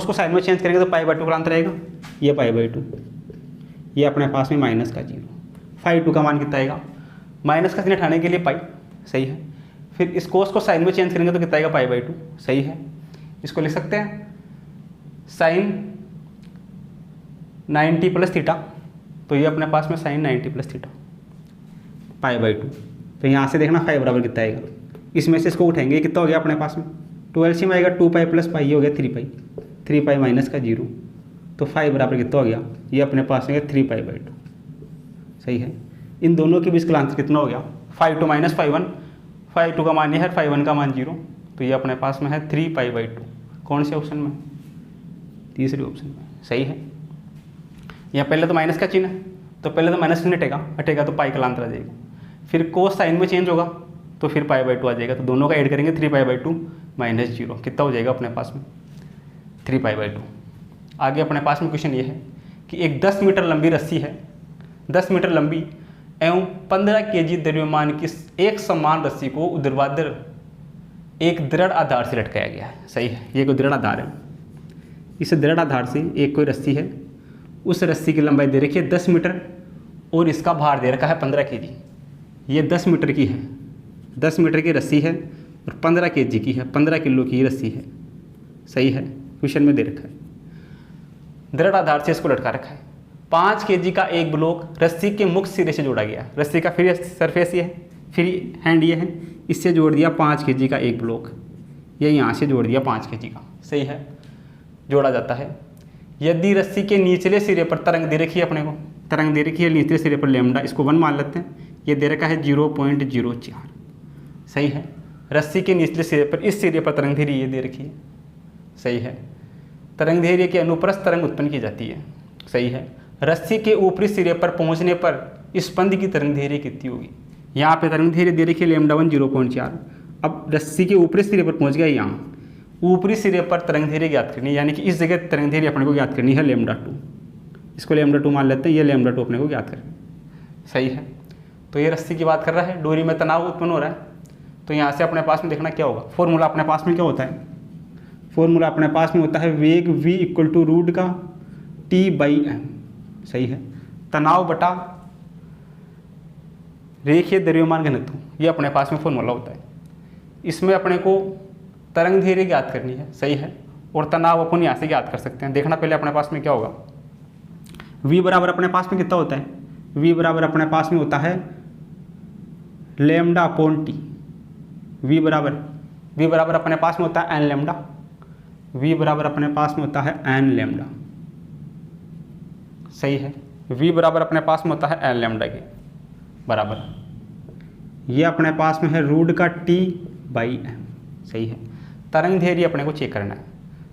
को साइन में चेंज करेंगे तो π/2 कलांतर आएगा, ये π/2, ये अपने पास में माइनस का 0, φ2 का मान कितना आएगा, माइनस का चिन्ह हटाने के लिए पाई, सही है। फिर इस कोस को साइन में चेंज करेंगे तो कितना आएगा π/2, सही है। इसको लिख सकते हैं साइन 90 + थीटा, तो ये अपने पास में साइन 90 + थीटा π/2। तो यहाँ से देखना फाई बराबर कितना आएगा, इसमें से इसको उठाएंगे, ये कितना हो गया अपने पास में 12 में आएगा 2 पाई + पाई, ये हो गया 3 पाई माइनस का 0, तो फाई बराबर कितना हो गया, ये अपने पास में 3 π/2, सही है। इन दोनों के बीच कलांतर कितना हो गया, φ2 - φ1, φ2 का मान ये है, φ1 का मान 0, तो ये अपने पास में है 3 π/2। कौन से ऑप्शन में, तीसरे ऑप्शन में, सही है। यहाँ पहले तो माइनस का चिन्ह है, तो पहले तो माइनस चिन्ह हटेगा तो पाई कलांतर आ जाएगा, फिर कोस साइन में चेंज होगा तो फिर π/2 आ जाएगा, तो दोनों का ऐड करेंगे 3 π/2 - 0, कितना हो जाएगा अपने पास में 3 π/2। आगे अपने पास में क्वेश्चन ये है कि एक 10 मीटर लंबी रस्सी है, 10 मीटर लंबी एवं 15 kg द्रव्यमान की एक समान रस्सी को ऊर्ध्वाधर एक दृढ़ आधार से लटकाया गया है, सही है। ये कोई दृढ़ आधार है, इस दृढ़ आधार से एक कोई रस्सी है, उस रस्सी की लंबाई दे रखी है 10 मीटर और इसका भार दे रखा है 15 kg। ये 10 मीटर की है 10 मीटर की रस्सी है और 15 kg की है, 15 किलो की रस्सी है। सही है, क्वेश्चन में दे रखा है। दृढ़ आधार से इसको लटका रखा है। 5 kg का एक ब्लॉक रस्सी के मुख्य सिरे से जोड़ा गया। रस्सी का फ्री सरफेस ये है, फ्री हैंड ये है, इससे जोड़ दिया 5 kg का एक ब्लॉक, ये यहाँ से जोड़ दिया 5 kg का। सही है, जोड़ा जाता है। यदि रस्सी के निचले सिरे पर तरंग दे रखी है, अपने को तरंग दे रखी है निचले सिरे पर लैम्डा, इसको 1 मान लेते हैं, ये दे रखा है 0.04। सही है, रस्सी के निचले सिरे पर इस सिरे पर तरंग धैर्य ये दे रखी है। सही है, तरंग धैर्य के अनुप्रस्थ तरंग उत्पन्न की जाती है। सही है, रस्सी के ऊपरी सिरे पर पहुंचने पर स्पंद की तरंग धैर्य कितनी होगी? यहाँ पे तरंग धैर्य दे रखी है λ1 0.4। अब रस्सी के ऊपरी सिरे पर पहुंच गया, यहाँ ऊपरी सिरे पर तरंग धैर्य ज्ञात करनी है, यानी कि इस जगह तरंग धैर्य अपने को ज्ञात करनी है λ2। इसको λ2 मान लेते हैं, ये λ2 अपने को ज्ञात करें। सही है, तो ये रस्सी की बात कर रहा है, डोरी में तनाव उत्पन्न हो रहा है। तो यहाँ से अपने पास में देखना क्या होगा, फॉर्मूला अपने पास में क्या होता है? फॉर्मूला अपने पास में होता है वेग v = रूट का T/m। सही है, तनाव बटा रेखीय द्रव्यमान घनत्व, ये अपने पास में फॉर्मूला होता है। इसमें अपने को तरंग धैर्य ज्ञात करनी है। सही है, और तनाव अपन यहाँ से ज्ञात कर सकते हैं। देखना पहले अपने पास में क्या होगा, v बराबर अपने पास में कितना होता है? v बराबर अपने पास में होता है λ/T। v बराबर अपने पास में होता है n लैम्डा, v बराबर अपने पास में होता है n लैम्डा। सही है, v बराबर अपने पास में होता है n लैम्डा के बराबर, ये अपने पास में है रूट का T/m। सही है, तरंग धैर्य अपने को चेक करना है,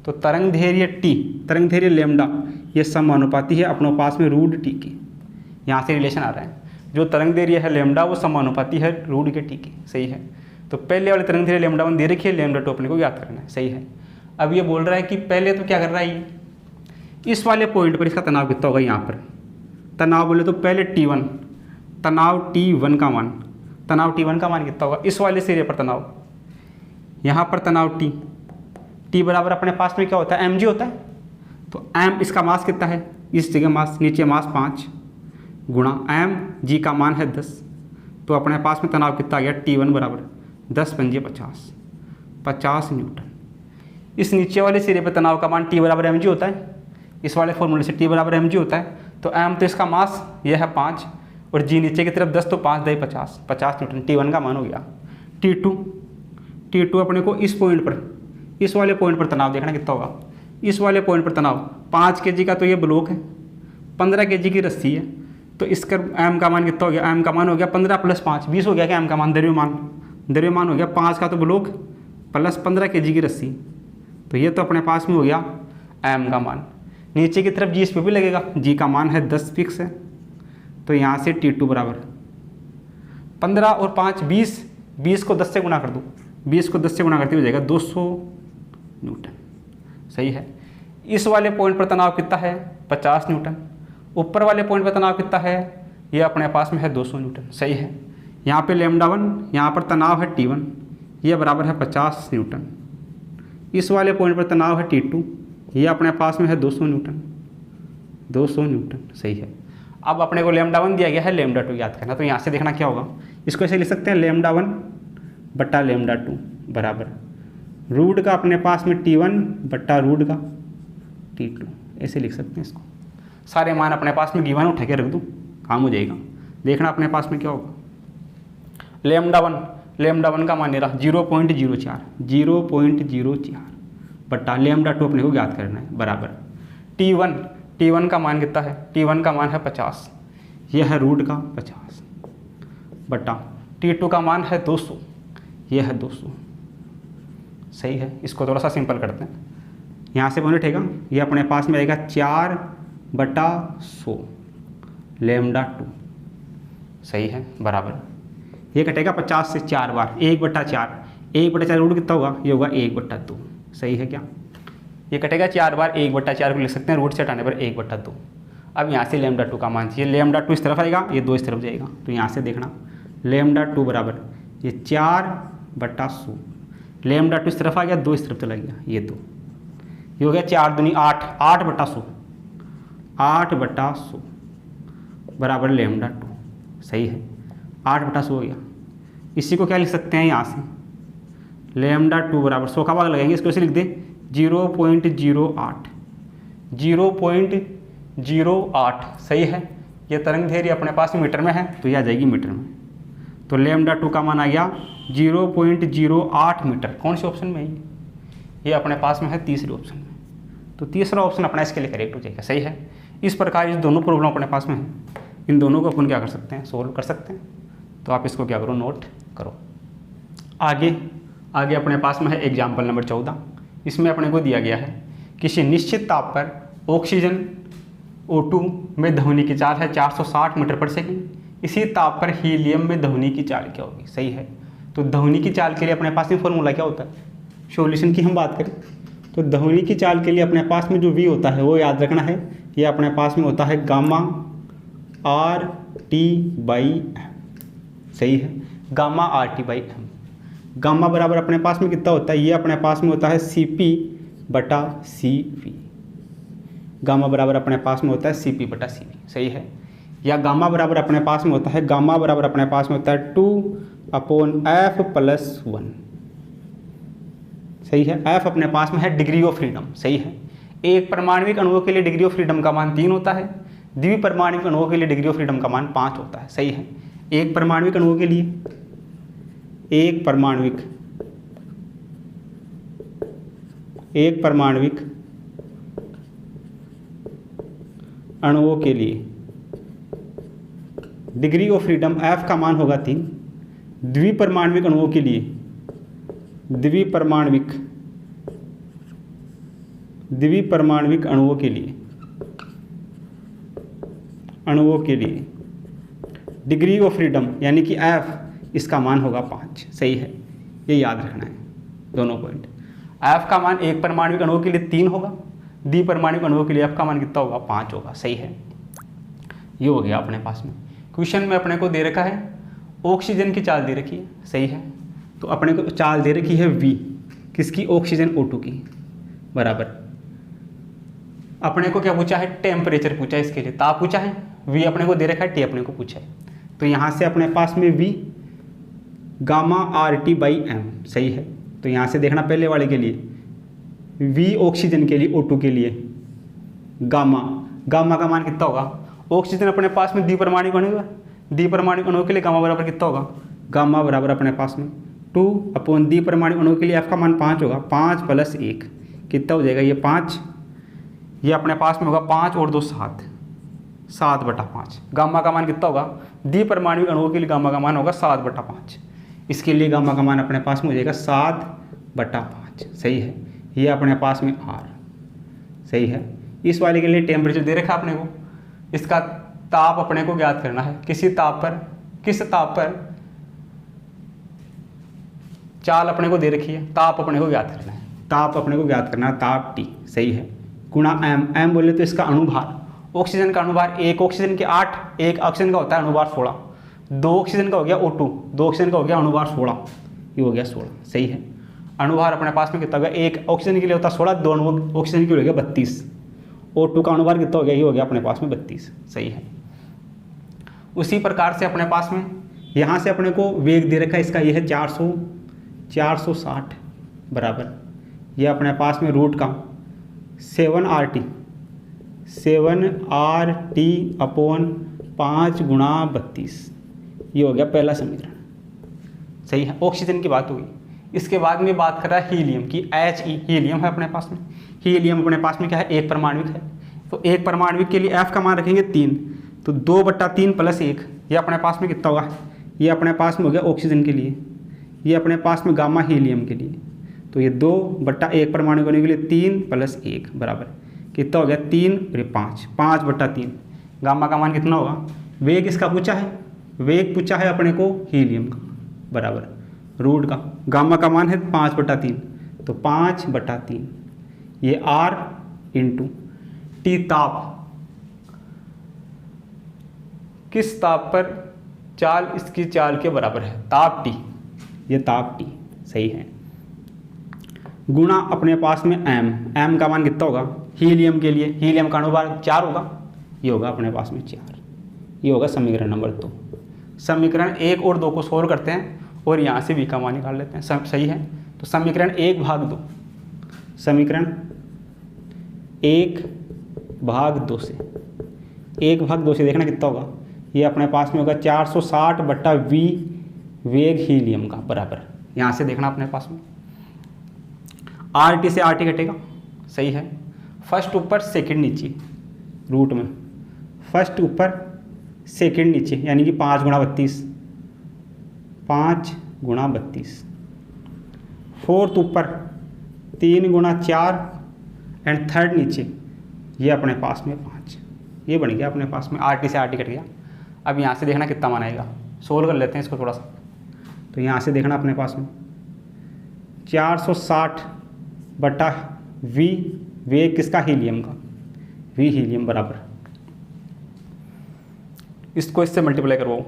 तो तरंग धैर्य T, तरंग धैर्य लैम्डा, ये समानुपाती है अपने पास में रूट T के। यहाँ से रिलेशन आ रहा है, जो तरंग धैर्य है लैम्डा वो समानुपाती है रूट के T के। सही है, तो पहले वाले तरंग धैर्य λ1 दे रखी है, λ2 अपने को ज्ञात करना है। सही है, अब ये बोल रहा है कि पहले तो क्या कर रहा है, ये इस वाले पॉइंट पर इसका तनाव कितना होगा? यहाँ पर तनाव बोले तो पहले T1, तनाव T1 का मान, तनाव T1 का मान कितना होगा? इस वाले सिरे पर तनाव, यहाँ पर तनाव T बराबर अपने पास में क्या होता है? mg होता है। तो m इसका मास कितना है? इस जगह मास, नीचे मास 5 गुणा mg का मान है 10, तो अपने पास में तनाव कितना आ गया? T1 बराबर 10 × 50, 50 न्यूटन। इस नीचे वाले सिरे पर तनाव का मान T बराबर mg होता है, इस वाले फॉर्मूले से T बराबर mg होता है। तो m तो इसका मास यह है 5 और g नीचे की तरफ 10, तो 5 × 50, 50 न्यूटन T1 का मान हो गया। T2 अपने को इस पॉइंट पर, इस वाले पॉइंट पर तनाव देखना कितना होगा? इस वाले पॉइंट पर तनाव 5 kg का तो ये ब्लॉक है, 15 kg की रस्सी है, तो इसका m का मान कितना हो गया? m का मान हो गया 15 + 5, 20 हो गया क्या m का मान? द्रव्यमान हो गया 5 का तो ब्लॉक प्लस 15 kg की रस्सी, तो ये तो अपने पास में हो गया m का मान। नीचे की तरफ g इस पर भी लगेगा, g का मान है 10 फिक्स है, तो यहाँ से T2 बराबर 15 और 5 20, 20 को 10 से गुणा कर दूँ, 20 को 10 से गुणा करते हो जाएगा 200 न्यूटन। सही है, इस वाले पॉइंट पर तनाव कितना है? 50 न्यूटन। ऊपर वाले पॉइंट पर तनाव कितना है? ये अपने पास में है 200 न्यूटन। सही है, यहाँ पे λ1, यहाँ पर तनाव है T1, ये बराबर है 50 न्यूटन। इस वाले पॉइंट पर तनाव है T2, ये अपने पास में है 200 न्यूटन, 200 न्यूटन। सही है, अब अपने को λ1 दिया गया है, λ2 याद करना, तो यहाँ से देखना क्या होगा, इसको ऐसे लिख सकते हैं λ1 बटा λ2 बराबर रूट का अपने पास में T1 बटा रूट का T2, ऐसे लिख सकते हैं इसको। सारे मान अपने पास में गिवन उठा के रख दूँ, काम हो जाएगा। देखना अपने पास में क्या होगा, λ1 का मान ले रहा 0.04 बटा λ2 अपने को ज्ञात करना है बराबर T1 का मान कितना है? T1 का मान है 50, यह है रूट का 50 बटा T2 का मान है 200, यह है 200। सही है, इसको थोड़ा सा सिंपल करते हैं, यहाँ से पॉइंट उठेगा, ये अपने पास में आएगा 4/100 λ2। सही है, बराबर ये कटेगा 50 से 4 बार, 1/4, 1/4 रूट कितना होगा? ये होगा 1/2। सही है क्या? ये कटेगा 4 बार, 1/4 को लिख सकते हैं, रूट से हटाने पर 1/2। अब यहाँ से λ2 का मान चाहिए, λ2 इस तरफ आएगा, ये 2 इस तरफ जाएगा, तो यहाँ से देखना λ2 बराबर ये 4/100, λ2 इस तरफ आ गया, 2 इस तरफ चला गया, ये 2, ये हो गया 4 दूनी 8, 8/100 बराबर λ2। सही है, 8/100 हो गया। इसी को क्या लिख सकते हैं यहाँ से, लैम्डा 2 बराबर 100 का भाग लगाएंगे, इसको ऐसे लिख दे 0.08, 0.08 सही है। ये तरंग दैर्घ्य अपने पास मीटर में है तो ये आ जाएगी मीटर में। तो लैम्डा 2 का मान आ गया 0.08 मीटर। कौन से ऑप्शन में है ये अपने पास में है तीसरे ऑप्शन में। तो तीसरा ऑप्शन अपना इसके लिए करेक्ट हो जाएगा, सही है। इस प्रकार ये दोनों प्रॉब्लम अपने पास में है, इन दोनों को अपन क्या कर सकते हैं, सोल्व कर सकते हैं। तो आप इसको क्या करो, नोट करो। आगे अपने पास में है एग्जाम्पल नंबर 14। इसमें अपने को दिया गया है किसी निश्चित ताप पर ऑक्सीजन O2 में ध्वनि की चाल है 460 मीटर पर सेकंड। इसी ताप पर हीलियम में ध्वनि की चाल क्या होगी, सही है। तो ध्वनि की चाल के लिए अपने पास में फॉर्मूला क्या होता है, सॉल्यूशन की हम बात करें तो ध्वनि की चाल के लिए अपने पास में जो V होता है वो याद रखना है, ये अपने पास में होता है गामा RT/m, सही है, गामा RT/m। गामा बराबर अपने पास में कितना होता है, ये अपने पास में होता है CP/CV। गामा बराबर अपने पास में होता है CP/CV, सही है। या गामा बराबर अपने पास में होता है, गामा बराबर अपने पास में होता है 2/f+1, सही है। F अपने पास में है डिग्री ऑफ फ्रीडम, सही है। एक परमाणविक अणुओं के लिए डिग्री ऑफ फ्रीडम का मान 3 होता है, द्विपरमाणविक अणुओं के लिए डिग्री ऑफ फ्रीडम का मान 5 होता है, सही है। एक परमाणविक अणुओं के लिए, एक परमाणविक अणुओं के लिए डिग्री ऑफ फ्रीडम F का मान होगा 3। द्विपरमाणविक अणुओं के लिए, द्विपरमाणविक अणुओं के लिए डिग्री ऑफ फ्रीडम यानी कि F, इसका मान होगा 5, सही है। ये याद रखना है दोनों पॉइंट। F का मान एक परमाणविक अणुओं के लिए 3 होगा, द्विपरमाणविक अणुओं के लिए F का मान कितना होगा, 5 होगा, सही है। ये हो गया अपने पास में। क्वेश्चन में अपने को दे रखा है ऑक्सीजन की चाल दे रखी है, सही है। तो अपने को चाल दे रखी है V, किसकी, ऑक्सीजन O2 की, बराबर। अपने को क्या पूछा है, टेम्परेचर पूछा है, इसके लिए ताप पूछा है। V अपने को दे रखा है, T अपने को पूछा है। तो यहाँ से अपने पास में V गामा RT/m, सही है। तो यहाँ से देखना पहले वाले के लिए V ऑक्सीजन के लिए, O2 के लिए गामा का मान कितना होगा, ऑक्सीजन अपने पास में द्विपरमाणविक अणु है, द्विपरमाणविक अणुओं के लिए गामा बराबर कितना होगा, गामा बराबर अपने पास में 2 द्विपरमाणविक अणुओं के लिए F का मान 5 होगा, 5 + 1 कितना हो जाएगा, ये 5, ये अपने पास में होगा 5 और 2 7, 7/5। गामा का मान कितना होगा, द्विपरमाणविक अणुओं के लिए गामा का मान होगा 7/5। इसके लिए गामा का मान अपने पास में हो जाएगा 7/5, सही है। ये अपने पास में R, सही है। इस वाले के लिए टेम्परेचर दे रखा अपने को, इसका ताप अपने को ज्ञात करना है। किस ताप पर चाल अपने को दे रखी है, ताप अपने को ज्ञात करना है, ताप अपने को ज्ञात करना है, ताप T, सही है, गुणा m बोले तो इसका अणुभार, ऑक्सीजन का अणुभार, एक ऑक्सीजन के 8, एक ऑक्सीजन का होता है अणुभार 16, 2 ऑक्सीजन का हो गया O2, 2 ऑक्सीजन का हो गया अणुभार 16, ये हो गया 16, सही है। अणुभार अपने पास में कितना हो गया, एक ऑक्सीजन के लिए होता है 16, 2 ऑक्सीजन के लिए हो गया 32, O2 का अणुभार कितना हो गया, ये हो गया अपने पास में 32, सही है। उसी प्रकार से अपने पास में यहाँ से अपने को वेग दे रखा है इसका, ये है 460 बराबर, ये अपने पास में रूट का 7RT/5 × 32, ये हो गया पहला समीकरण, सही है। ऑक्सीजन की बात होगी। इसके बाद में बात कर रहा है हीलियम की, He, हीलियम है अपने पास में। हीलियम अपने पास में क्या है, एक परमाणविक है। तो एक परमाणविक के लिए F का मान रखेंगे 3, तो 2/3 + 1, ये अपने पास में कितना होगा, ये अपने पास में हो गया ऑक्सीजन के लिए, ये अपने पास में गामा हीलियम के लिए। तो ये 2/1 परमाणु होने के लिए 3 + 1 बराबर कितना हो गया, 3 और 5/3। गामा का मान कितना होगा, वेग इसका पूछा है, वेग पूछा है अपने को हीलियम का, बराबर रूट का, गामा का मान है 5/3, तो 5/3, ये R × T ताप, किस ताप पर चाल इसकी चाल के बराबर है, ताप T, ये ताप T, सही है। गुणा अपने पास में m का मान कितना होगा, हीलियम के लिए, हीलियम का अणुभार 4 होगा, ये होगा अपने पास में 4, ये होगा समीकरण नंबर 2। समीकरण 1 और 2 को सोल्व करते हैं और यहाँ से v का मान निकाल लेते हैं। सब सही है। तो समीकरण 1/2, समीकरण 1/2 से 1/2 से देखना कितना होगा, ये अपने पास में होगा 460/v वेग हीलियम का बराबर। यहाँ से देखना अपने पास में RT से RT घटेगा, सही है। फर्स्ट ऊपर सेकंड नीचे रूट में, फर्स्ट ऊपर सेकंड नीचे यानी कि 5 × 32, 5 × 32। फोर्थ ऊपर 3 × 4 एंड थर्ड नीचे, ये अपने पास में 5, ये बन गया अपने पास में RT से RT कट गया। अब यहाँ से देखना कितना मान आएगा, सोल्व कर लेते हैं इसको थोड़ा सा। तो यहाँ से देखना अपने पास में 460/v वेग किसका, हीलियम का, v हीलियम बराबर, इसको इससे मल्टीप्लाई करवाओ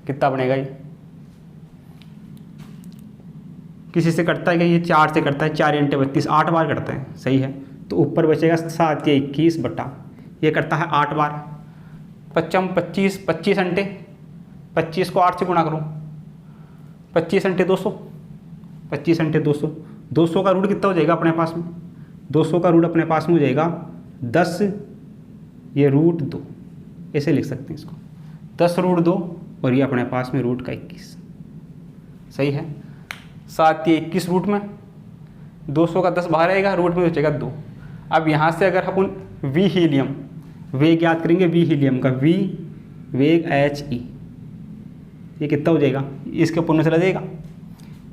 कितना बनेगा ये, किसी से कटता है क्या, ये 4 से कटता है, 4 × 32 8 बार कटता है, सही है। तो ऊपर बचेगा 7 या 21 बटा, ये करता है 8 बार, 55 25 25 अंटे, 25 को 8 से गुणा करो, 25 अंटे 200, 25 अंटे 200, 200 का रूट कितना हो जाएगा अपने पास में, 200 का रूट अपने पास में हो जाएगा 10, ये √2, ऐसे लिख सकते हैं इसको, 10√2 और ये अपने पास में रूट का 21, सही है। 7 या 21 रूट में 200 का 10 बाहर आएगा, रूट में हो जाएगा 2। अब यहाँ से अगर अपन v हीलियम वेग याद करेंगे, v हीलियम का v वेग He, ये कितना हो जाएगा, इसके ऊपर में चला जाएगा,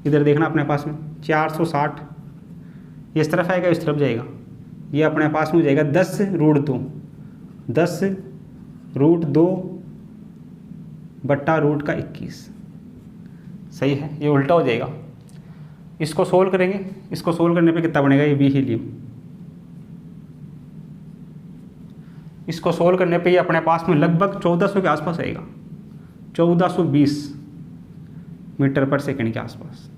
इधर देखना अपने पास में 460, ये इस तरफ आएगा इस तरफ जाएगा, ये अपने पास में हो जाएगा 10√2, 10√2 बट्टा रूट का 21, सही है। ये उल्टा हो जाएगा, इसको सोल्व करेंगे, इसको सोल्व करने पे कितना बनेगा, ये v हीलियम, इसको सोल्व करने पे ये अपने पास में लगभग 1400 के आसपास आएगा, 1420 मीटर पर सेकंड के आसपास,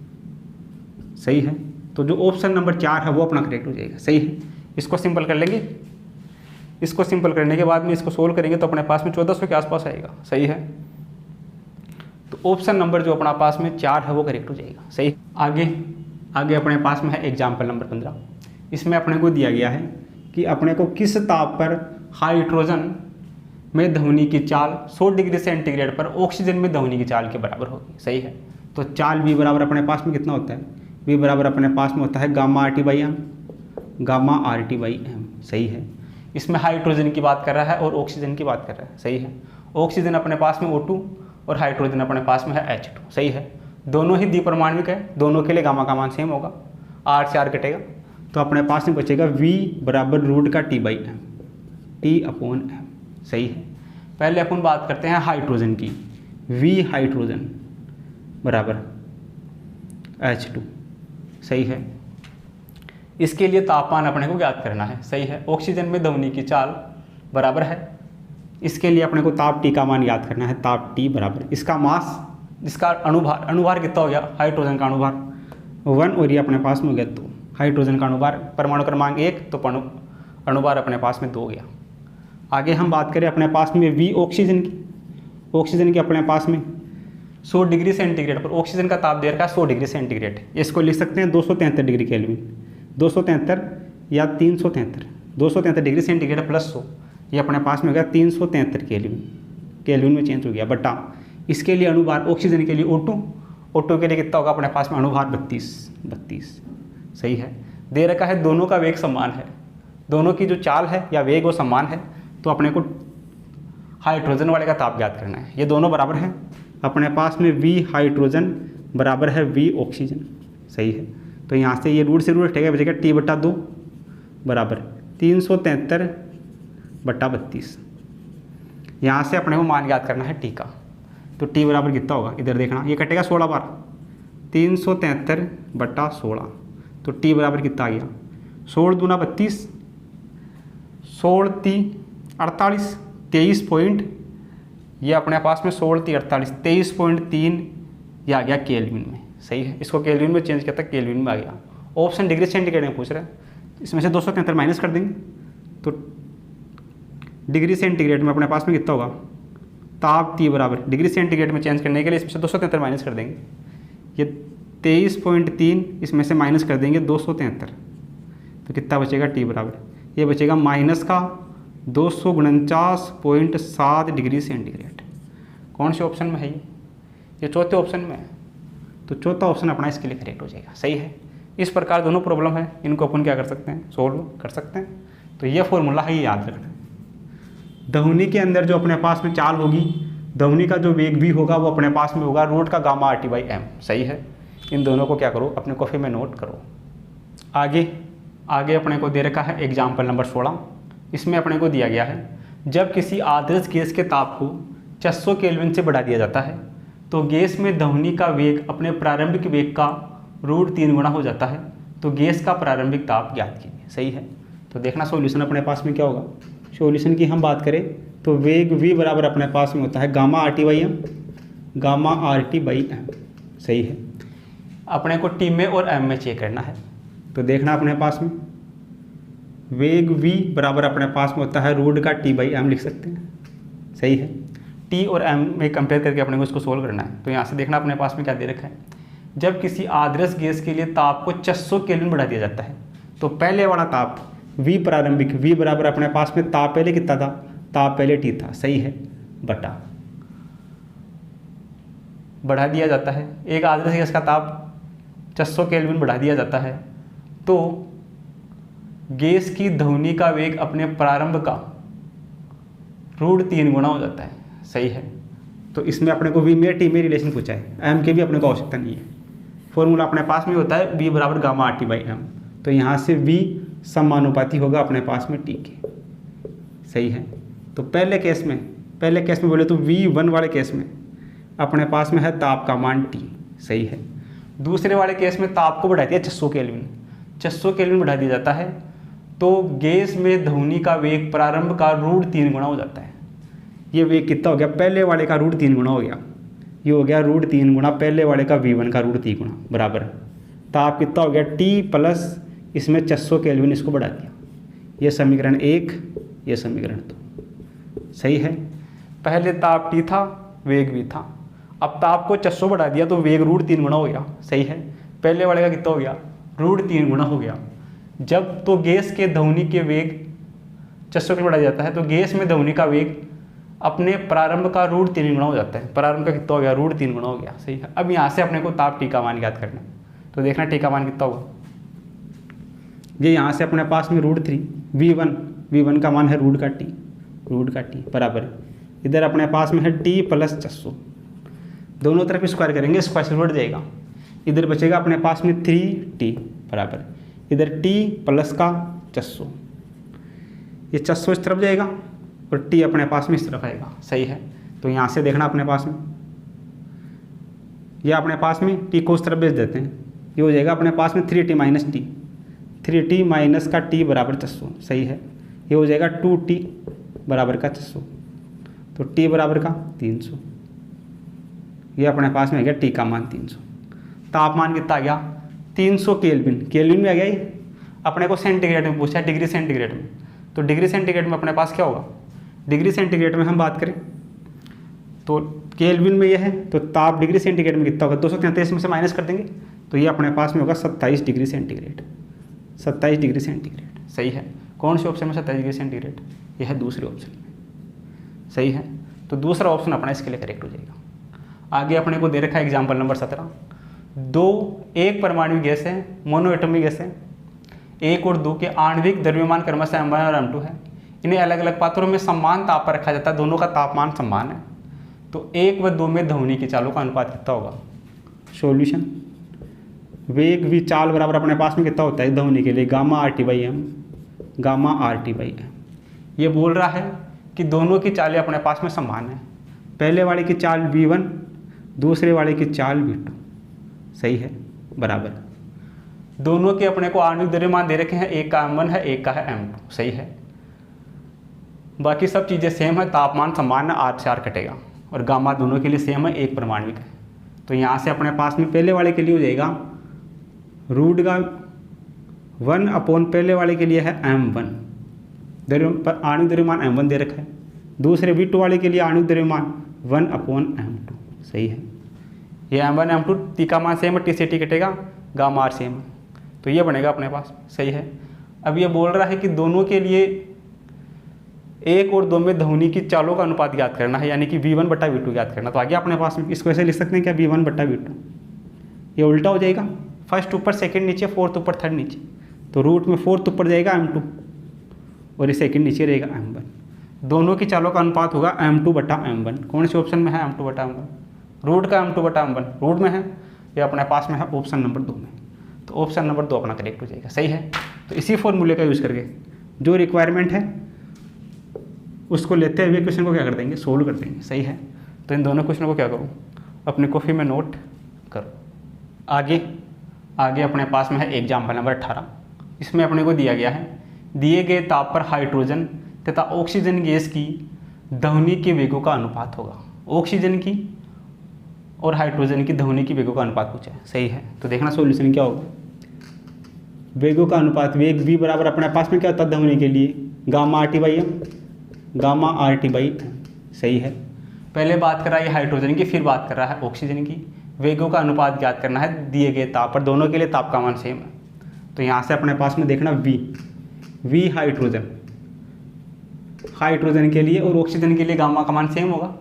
सही है। तो जो ऑप्शन नंबर 4 है वो अपना करेक्ट हो जाएगा, सही है। इसको सिंपल कर लेंगे, इसको सिंपल करने के बाद में इसको सोल्व करेंगे तो अपने पास में 1400 के आसपास आएगा, सही है। तो ऑप्शन नंबर जो अपना पास में 4 है वो करेक्ट हो जाएगा, सही। आगे अपने पास में है एग्जाम्पल नंबर 15। इसमें अपने को दिया गया है कि अपने को किस ताप पर हाइड्रोजन में ध्वनि की चाल 100 डिग्री सेंटीग्रेड पर ऑक्सीजन में ध्वनि की चाल के बराबर होगी, सही है। तो चाल v बराबर अपने पास में कितना होता है, v बराबर अपने पास में होता है γ/RT/m, γ/RT/m, सही है। इसमें हाइड्रोजन की बात कर रहा है और ऑक्सीजन की बात कर रहा है, सही है। ऑक्सीजन अपने पास में O2 और हाइड्रोजन अपने पास में है H2, सही है। दोनों ही द्विपरमाणविक है, दोनों के लिए गामा का मान सेम होगा, R से R कटेगा, तो अपने पास में बचेगा v बराबर रूट का T/m, T/m, सही है। पहले अपन बात करते हैं हाइड्रोजन की, v हाइड्रोजन बराबर H2, सही है। इसके लिए तापमान अपने को ज्ञात करना है, सही है। ऑक्सीजन में ध्वनि की चाल बराबर है, इसके लिए अपने को ताप T का मान याद करना है, ताप T बराबर इसका मास, इसका अनुभार कितना हो गया, हाइड्रोजन का अनुभार 1 और ये अपने पास में हो गया 2, हाइड्रोजन का अनुभार परमाणु क्रमांक 1 तो अनुभार अपने पास में 2 हो गया। आगे हम बात करें अपने पास में v ऑक्सीजन की अपने पास में 100 डिग्री सेंटीग्रेड पर ऑक्सीजन का ताप दे रखा है 100 डिग्री सेंटीग्रेड, इसको लिख सकते हैं 273 डिग्री केल्विन, 273 या 373, 273 डिग्री सेंटीग्रेड प्लस 100, ये अपने पास में हो गया 373 केल्विन में चेंज हो गया बटा इसके लिए अनुभार ऑक्सीजन के लिए O2 के लिए कितना होगा अपने पास में अनुभार 32, सही है। दे रखा है दोनों का वेग समान है, दोनों की जो चाल है या वेग वो समान है, तो अपने को हाइड्रोजन वाले का ताप ज्ञात करना है। ये दोनों बराबर है, अपने पास में v हाइड्रोजन बराबर है v ऑक्सीजन, सही है। तो यहाँ से ये रूट से रूट हटेगा, बचेगा T/2 बराबर 373/32। यहाँ से अपने को मान ज्ञात करना है T का, तो T बराबर कितना होगा, इधर देखना, ये कटेगा 16 बार, 373/16, तो T बराबर कितना आ गया, 16 दूना 32, 16 × 48, 23 पॉइंट, ये अपने पास में 16 × 48, 23.3, ये आ गया केल्विन में, सही है। इसको केल्विन में चेंज किया था, केल्विन में आ गया। ऑप्शन डिग्री सेंटीग्रेड में पूछ रहा है, इसमें से 273 माइनस कर देंगे तो डिग्री सेंटीग्रेड में अपने पास में कितना होगा, ताप T बराबर डिग्री सेंटीग्रेड में चेंज करने के लिए इसमें से 273 माइनस कर देंगे, ये 23.3 इसमें से माइनस कर देंगे 273, तो कितना बचेगा टी बराबर, ये बचेगा माइनस का 249.7 डिग्री सेंटीग्रेड। कौन से ऑप्शन में है ये चौथे ऑप्शन में है, तो चौथा ऑप्शन अपना इसके लिए करेक्ट हो जाएगा। सही है। इस प्रकार दोनों प्रॉब्लम है, इनको अपन क्या कर सकते हैं, सोल्व कर सकते हैं। तो ये फॉर्मूला है, ये याद रखना है। ध्वनि के अंदर जो अपने पास में चाल होगी, ध्वनि का जो वेग भी होगा वो अपने पास में होगा रूट का gamma R T by M. सही है। इन दोनों को क्या करो, अपने कॉपी में नोट करो। आगे अपने को दे रखा है एग्जाम्पल नंबर 16। इसमें अपने को दिया गया है, जब किसी आदर्श गैस के ताप को 600 केल्विन से बढ़ा दिया जाता है तो गैस में ध्वनि का वेग अपने प्रारंभिक वेग का √3 गुना हो जाता है, तो गैस का प्रारंभिक ताप ज्ञात कीजिए। सही है। तो देखना सॉल्यूशन अपने पास में क्या होगा। सॉल्यूशन की हम बात करें तो वेग v बराबर अपने पास में होता है gamma R T by M, gamma R T by M. सही है। अपने को टी में और एम में चेक करना है, तो देखना अपने पास में वेग v बराबर अपने पास में होता है रूट का टी बाई एम लिख सकते हैं। सही है। टी और एम में कंपेयर करके अपने को इसको सोल्व करना है। तो यहाँ से देखना अपने पास में क्या दे रखा है, जब किसी आदर्श गैस के लिए ताप को 600 केल्विन बढ़ा दिया जाता है तो पहले वाला ताप v प्रारंभिक, v बराबर अपने पास में ताप पहले कितना था, ताप पहले t था। सही है। बटा बढ़ा दिया जाता है, एक आदर्श गैस का ताप 600 केल्विन बढ़ा दिया जाता है तो गैस की ध्वनि का वेग अपने प्रारंभ का √3 गुना हो जाता है। सही है। तो इसमें अपने को v में t में रिलेशन पूछा है, m के भी अपने को आवश्यकता नहीं है। फॉर्मूला अपने पास में होता है v बराबर gamma R T by M, तो यहाँ से v समानुपाती होगा अपने पास में t के। सही है। तो पहले केस में बोले तो v1 वाले केस में अपने पास में है ताप का मान t। सही है। दूसरे वाले केस में ताप को बढ़ा दिया 600 केल्विन, 600 केल्विन बढ़ा दिया जाता है तो गैस में ध्वनि का वेग प्रारंभ का √3 गुना हो जाता है। ये वेग कितना हो गया, पहले वाले का √3 गुना हो गया, ये हो गया √3 गुना पहले वाले का v1 का √3 गुना बराबर ताप कितना हो गया t प्लस इसमें 600 केल्विन इसको बढ़ा दिया। ये समीकरण 1, ये समीकरण 2। सही है। पहले ताप t था, वेग v था, अब ताप को 600 बढ़ा दिया तो वेग √3 गुना हो गया। सही है। पहले वाले का कितना हो गया, √3 गुना हो गया। जब तो गैस के ध्वनि के वेग 600 के बढ़ा जाता है तो गैस में ध्वनि का वेग अपने प्रारंभ का √3 गुना हो जाता है। प्रारंभ का कितना हो गया, √3 गुना हो गया। सही है। अब यहाँ से अपने को ताप टी का मान ज्ञात करना है, तो देखना टी का मान कितना होगा। ये यहाँ से अपने पास में √3, v1 का मान है रूट का टी बराबर इधर अपने पास में है t प्लस 600, दोनों तरफ स्क्वायर करेंगे, स्क्वायर से बढ़ जाएगा। इधर बचेगा अपने पास में 3t बराबर इधर t प्लस का 600, ये 600 इस तरफ जाएगा और t अपने पास में इस तरफ आएगा। सही है। तो यहाँ से देखना अपने पास में, यह अपने पास में t को उस तरफ भेज देते हैं, ये हो जाएगा अपने पास में 3t minus t, 3t minus का t बराबर 600। सही है। ये हो जाएगा 2t बराबर का 600, तो t बराबर का 300, ये अपने पास में आ गया t का मान 300। तापमान कितना आ गया, 300 केल्विन में आ गया। ये अपने को सेंटीग्रेड में पूछा है, डिग्री सेंटीग्रेड में, तो डिग्री सेंटीग्रेड में अपने पास क्या होगा, डिग्री सेंटीग्रेड में हम बात करें तो केल्विन में यह है, तो ताप डिग्री सेंटीग्रेड में कितना होगा, 233 में से माइनस कर देंगे तो ये अपने पास में होगा 27 डिग्री सेंटीग्रेड, 27 डिग्री सेंटीग्रेड। सही है। कौन से ऑप्शन में 27 डिग्री सेंटीग्रेड, यह है दूसरे ऑप्शन में। सही है। तो दूसरा ऑप्शन अपना इसके लिए करेक्ट हो जाएगा। आगे अपने को दे रखा है एग्जाम्पल नंबर 17। एक परमाणु गैस है, मोनो एटॉमिक गैस है, 1 और 2 के आणविक द्रव्यमान क्रमशः m1 और m2 है। इन्हें अलग अलग पात्रों में समान ताप पर रखा जाता है, दोनों का तापमान समान है, तो 1 व 2 में ध्वनि की चालों का अनुपात कितना होगा। सॉल्यूशन, वेग v चाल बराबर अपने पास में कितना होता है ध्वनि के लिए, gamma R T by M, gamma R T by M. ये बोल रहा है कि दोनों की चालें अपने पास में समान है, पहले वाले की चाल v1, दूसरे वाले की चाल v2। सही है। बराबर दोनों के अपने को आणविक द्रव्यमान दे रखे हैं, एक का m1 है, एक का है m2। सही है। बाकी सब चीज़ें सेम है, तापमान समान है, R से R कटेगा और गामा दोनों के लिए सेम है, एक परमाणविक है। तो यहाँ से अपने पास में पहले वाले के लिए हो जाएगा रूट का 1 अपॉन पहले वाले के लिए है m1, आणविक द्रव्यमान m1 दे रखा है। दूसरे v2 वाले के लिए आणविक द्रव्यमान 1 अपॉन m2। सही है। ये M1 M2 टी का मान सेम है, टी से टी कटेगा, गामा आर सेम है, तो ये बनेगा अपने पास। सही है। अब ये बोल रहा है कि दोनों के लिए 1 और 2 में ध्वनि की चालों का अनुपात ज्ञात करना है, यानी कि V1 बटा V2 ज्ञात करना। तो आगे अपने पास में इसको ऐसे लिख सकते हैं क्या, V1 बटा V2, ये उल्टा हो जाएगा, फर्स्ट ऊपर सेकंड नीचे, फोर्थ ऊपर थर्ड नीचे, तो रूट में फोर्थ ऊपर जाएगा M2 और ये सेकंड नीचे रहेगा M1। दोनों की चालों का अनुपात होगा M2 बटा M1। कौन से ऑप्शन में है M2 बटा M1? रूट का M2 बटा M1 रूट में है, ये अपने पास में है ऑप्शन नंबर 2 में, तो ऑप्शन नंबर 2 अपना करेक्ट हो जाएगा। सही है। तो इसी फॉर्मूले का यूज़ करके जो रिक्वायरमेंट है उसको लेते हुए क्वेश्चन को क्या कर देंगे, सोल्व कर देंगे। सही है। तो इन दोनों क्वेश्चनों को क्या करूँ, अपनी कॉपी में नोट करो। आगे अपने पास में है एग्जाम्पल नंबर 18। इसमें अपने को दिया गया है, दिए गए ताप पर हाइड्रोजन तथा ऑक्सीजन गैस की ध्वनि के वेगों का अनुपात होगा। ऑक्सीजन की और हाइड्रोजन की ध्वनि की वेगों का अनुपात पूछा है। सही है। तो देखना सॉल्यूशन क्या होगा। वेगों का अनुपात, वेग v बराबर अपने पास में क्या होता है ध्वनि के लिए, gamma R T by M, gamma R T by M. सही है। पहले बात कर रहा है हाइड्रोजन की, फिर बात कर रहा है ऑक्सीजन की। वेगों का अनुपात ज्ञात करना है दिए गए ताप पर, दोनों के लिए ताप का मान सेम है। तो यहाँ से अपने पास में देखना v हाइड्रोजन के लिए और ऑक्सीजन के लिए गामा का मान सेम होगा।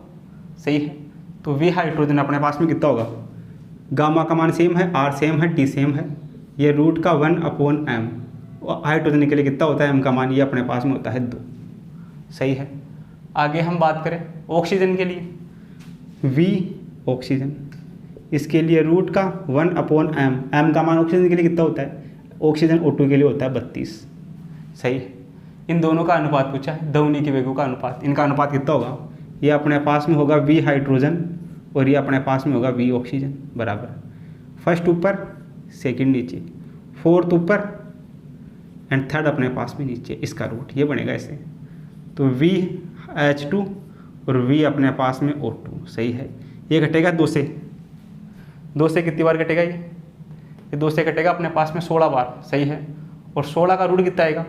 सही है। तो v हाइड्रोजन अपने पास में कितना होगा, गामा का मान सेम है, r सेम है, t सेम है, ये रूट का 1/m। और हाइड्रोजन के लिए कितना होता है m का मान, ये अपने पास में होता है 2। सही है। आगे हम बात करें ऑक्सीजन के लिए, v ऑक्सीजन, इसके लिए रूट का 1/m, m का मान ऑक्सीजन के लिए कितना होता है, ऑक्सीजन O2 के लिए होता है 32। सही है। इन दोनों का अनुपात पूछा है, ध्वनि के वेगों का अनुपात, इनका अनुपात कितना होगा, ये अपने पास में होगा v हाइड्रोजन और ये अपने पास में होगा v ऑक्सीजन बराबर, फर्स्ट ऊपर सेकंड नीचे, फोर्थ ऊपर एंड थर्ड अपने पास में नीचे, इसका रूट ये बनेगा ऐसे। तो VH2 और V अपने पास में O2। सही है। ये घटेगा 2 से कितनी बार घटेगा, ये 2 से घटेगा अपने पास में 16 बार। सही है। और 16 का रूट कितना आएगा,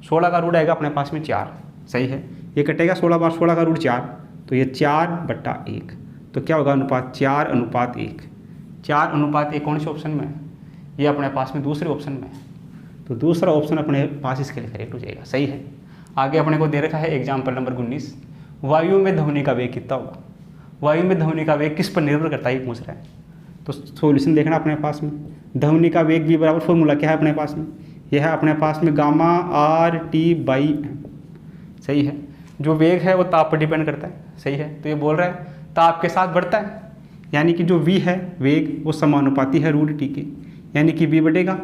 16 का रूट आएगा अपने पास में 4। सही है। ये कटेगा 16 बार, 16 का रूट 4, तो ये 4/1, तो क्या होगा अनुपात 4:1। 4:1 कौन से ऑप्शन में है, ये अपने पास में दूसरे ऑप्शन में है, तो दूसरा ऑप्शन अपने पास इसके लिए करेक्ट हो जाएगा। सही है। आगे अपने को दे रखा है एग्जाम्पल नंबर 19, वायु में ध्वनि का वेग कितना होगा। वायु में ध्वनि का वेग किस पर निर्भर करता है, ये पूछ रहा है। तो सॉल्यूशन देखना अपने पास में, ध्वनि का वेग v बराबर फॉर्मूला क्या है अपने पास में, यह है अपने पास में gamma R T by M. सही है। जो वेग है वो ताप पर डिपेंड करता है। सही है। तो ये बोल रहा है ताप के साथ बढ़ता है, यानी कि जो v है वेग वो समानुपाती है रूट टी के, यानी कि v बढ़ेगा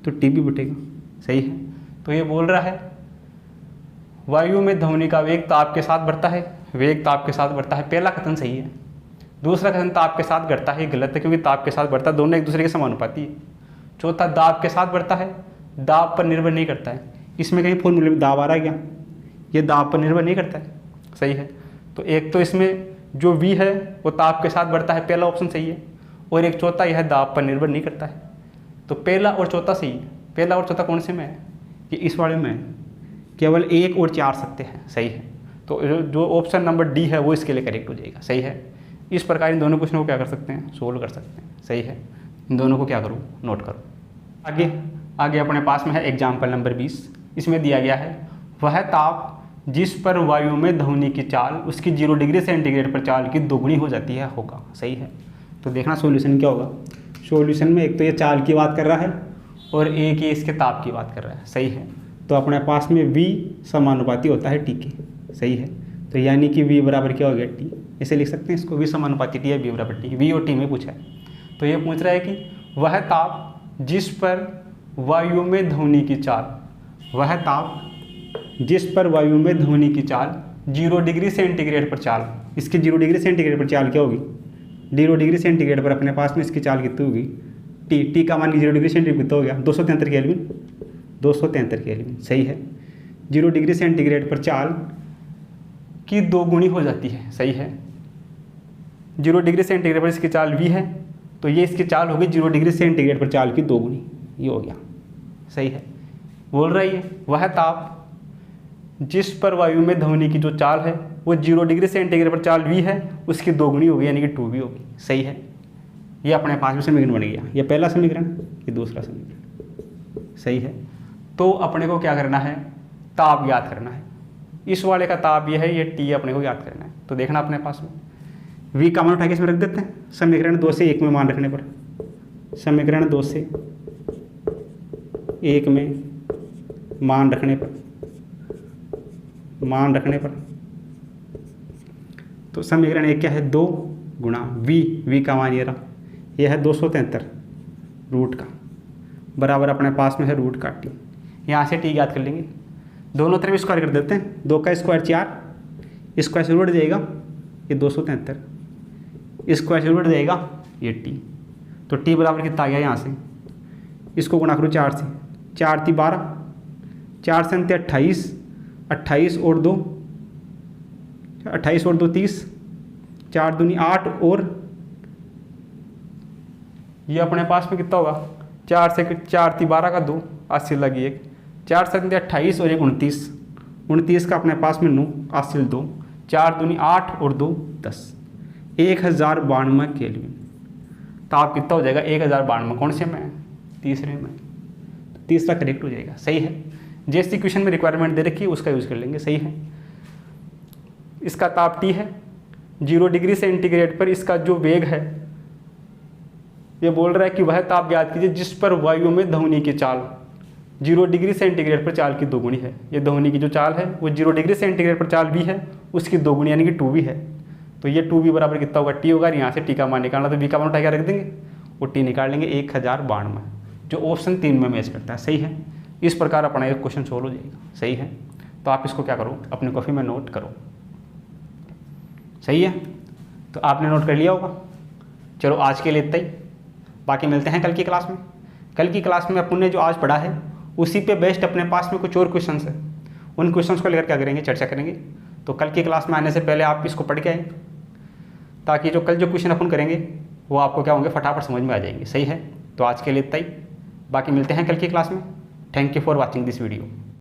तो टी भी बढ़ेगा। सही है। तो ये बोल रहा है वायु में ध्वनि का वेग ताप के साथ बढ़ता है, वेग ताप के साथ बढ़ता है, पहला कथन सही है। दूसरा कथन ताप के साथ घटता है, गलत है, क्योंकि ताप के साथ बढ़ता है, दोनों एक दूसरे के समानुपाती है। चौथा दाब के साथ बढ़ता है, दाब पर निर्भर नहीं करता है। इसमें कहीं फॉर्मूले में दाब आ रहा है क्या, ये दाब पर निर्भर नहीं करता है। सही है। तो एक तो इसमें जो v है वो ताप के साथ बढ़ता है, पहला ऑप्शन सही है, और एक चौथा यह दाब पर निर्भर नहीं करता है। तो पहला और चौथा सही है। पहला और चौथा कौन से में है, कि इस वाले में है, केवल 1 और 4 सकते हैं। सही है। तो जो ऑप्शन नंबर डी है वो इसके लिए करेक्ट हो जाएगा। सही है। इस प्रकार इन दोनों क्वेश्चनों को क्या कर सकते हैं, सोल्व कर सकते हैं। सही है। इन दोनों को क्या करूँ, नोट करो। आगे अपने पास में है एग्जाम्पल नंबर 20। इसमें दिया गया है वह ताप जिस पर वायु में ध्वनि की चाल उसकी 0 डिग्री सेंटीग्रेड पर चाल की दोगुनी हो जाती है होगा। सही है। तो देखना सॉल्यूशन क्या होगा। सॉल्यूशन में एक तो ये चाल की बात कर रहा है और एक ये इसके ताप की बात कर रहा है। सही है। तो अपने पास में v समानुपाती होता है टी के। सही है। तो यानी कि v बराबर क्या हो गया टी, ऐसे लिख सकते हैं इसको, v समानुपाती टी है, v बराबर टी, v और t में पूछा है। तो ये पूछ रहा है कि वह ताप जिस पर वायु में ध्वनि की चाल, वह ताप जिस पर वायु में ध्वनि की चाल 0 डिग्री सेंटीग्रेड पर चाल, इसकी 0 डिग्री सेंटीग्रेड पर चाल क्या होगी, 0 डिग्री सेंटीग्रेड पर अपने पास में इसकी चाल कितनी होगी, टी का मान 0 डिग्री सेंटीग्रेड कितना हो गया, 273 केल्विन, 273 केल्विन। सही है। 0 डिग्री सेंटीग्रेड पर चाल की दोगुनी हो जाती है। सही है। 0 डिग्री सेंटीग्रेड पर इसकी चाल v है, तो ये इसकी चाल होगी 0 डिग्री सेंटीग्रेड पर चाल की दोगुनी, ये हो गया। सही है। बोल रही है वह ताप जिस पर वायु में ध्वनि की जो चाल है वो 0 डिग्री सेंटीग्रेड पर चाल v है, उसकी दोगुनी होगी, यानी कि 2v होगी। सही है। ये अपने पास में समीकरण बन गया, ये पहला समीकरण, ये दूसरा समीकरण, सही है। तो अपने को क्या करना है, ताप याद करना है। इस वाले का ताप ये है, ये टी अपने को याद करना है। तो देखना अपने पास में v कॉमन उठा के इसमें रख देते हैं, समीकरण 2 से 1 में मान रखने पर, समीकरण 2 से 1 में मान रखने पर तो समीकरण 1 क्या है, 2 गुणा v का मान ये रहा, यह है 273 रूट का, बराबर अपने पास में है रूट का टी। यहाँ से टी याद कर लेंगे, दोनों तरफ स्क्वायर कर देते हैं, 2 का स्क्वायर 4, स्क्वायर से रूट जाएगा ये 273, स्क्वायर से रूट जाएगा ये टी। तो टी बराबर कितना आ गया, यहाँ से इसको गुणा करो 4 से, 4 × 12, 4 से 28, 28 और 2 30, 4 दूनी 8 और ये अपने पास में कितना होगा, 4 से 4 × 12 का 2, 80 लगी 1, 4 से 28 और 1 29, 29 का अपने पास में 9, 80 2, 4 दूनी 8 और 2 10, 1092 केल्विन। ताप कितना हो जाएगा, 1092। कौन से में, तीसरे में, तीसरा करेक्ट हो जाएगा, सही है। जैसी क्वेश्चन में रिक्वायरमेंट दे रखी है उसका यूज़ कर लेंगे, सही है। इसका ताप टी है, 0 डिग्री सेंटीग्रेड पर इसका जो वेग है, ये बोल रहा है कि वह ताप याद कीजिए जिस पर वायु में ध्वनि की चाल 0 डिग्री सेंटीग्रेड पर चाल की दोगुनी है। ये ध्वनि की जो चाल है वो 0 डिग्री सेंटीग्रेड पर चाल भी है, उसकी दोगुनी यानी कि 2v है। तो ये 2v बराबर कितना होगा, टी होगा। यहाँ से टी का मान निकालना, तो v का मान उठा के रख देंगे, वो टी निकाल लेंगे 1092, जो ऑप्शन 3 में मैच करता है, सही है। इस प्रकार अपना एक क्वेश्चन सोल्व हो जाएगा, सही है। तो आप इसको क्या करो, अपने कॉपी में नोट करो, सही है। तो आपने नोट कर लिया होगा। चलो आज के लिए इतना ही, बाकी मिलते हैं कल की क्लास में। कल की क्लास में अपन ने जो आज पढ़ा है उसी पे बेस्ड अपने पास में कुछ और क्वेश्चंस है, उन क्वेश्चंस को लेकर क्या करेंगे, चर्चा करेंगे। तो कल की क्लास में आने से पहले आप इसको पढ़ के आए, ताकि जो कल जो क्वेश्चन अपन करेंगे वो आपको क्या होंगे, फटाफट समझ में आ जाएंगे, सही है। तो आज के लिए इतना ही, बाकी मिलते हैं कल की क्लास में। Thank you for watching this video.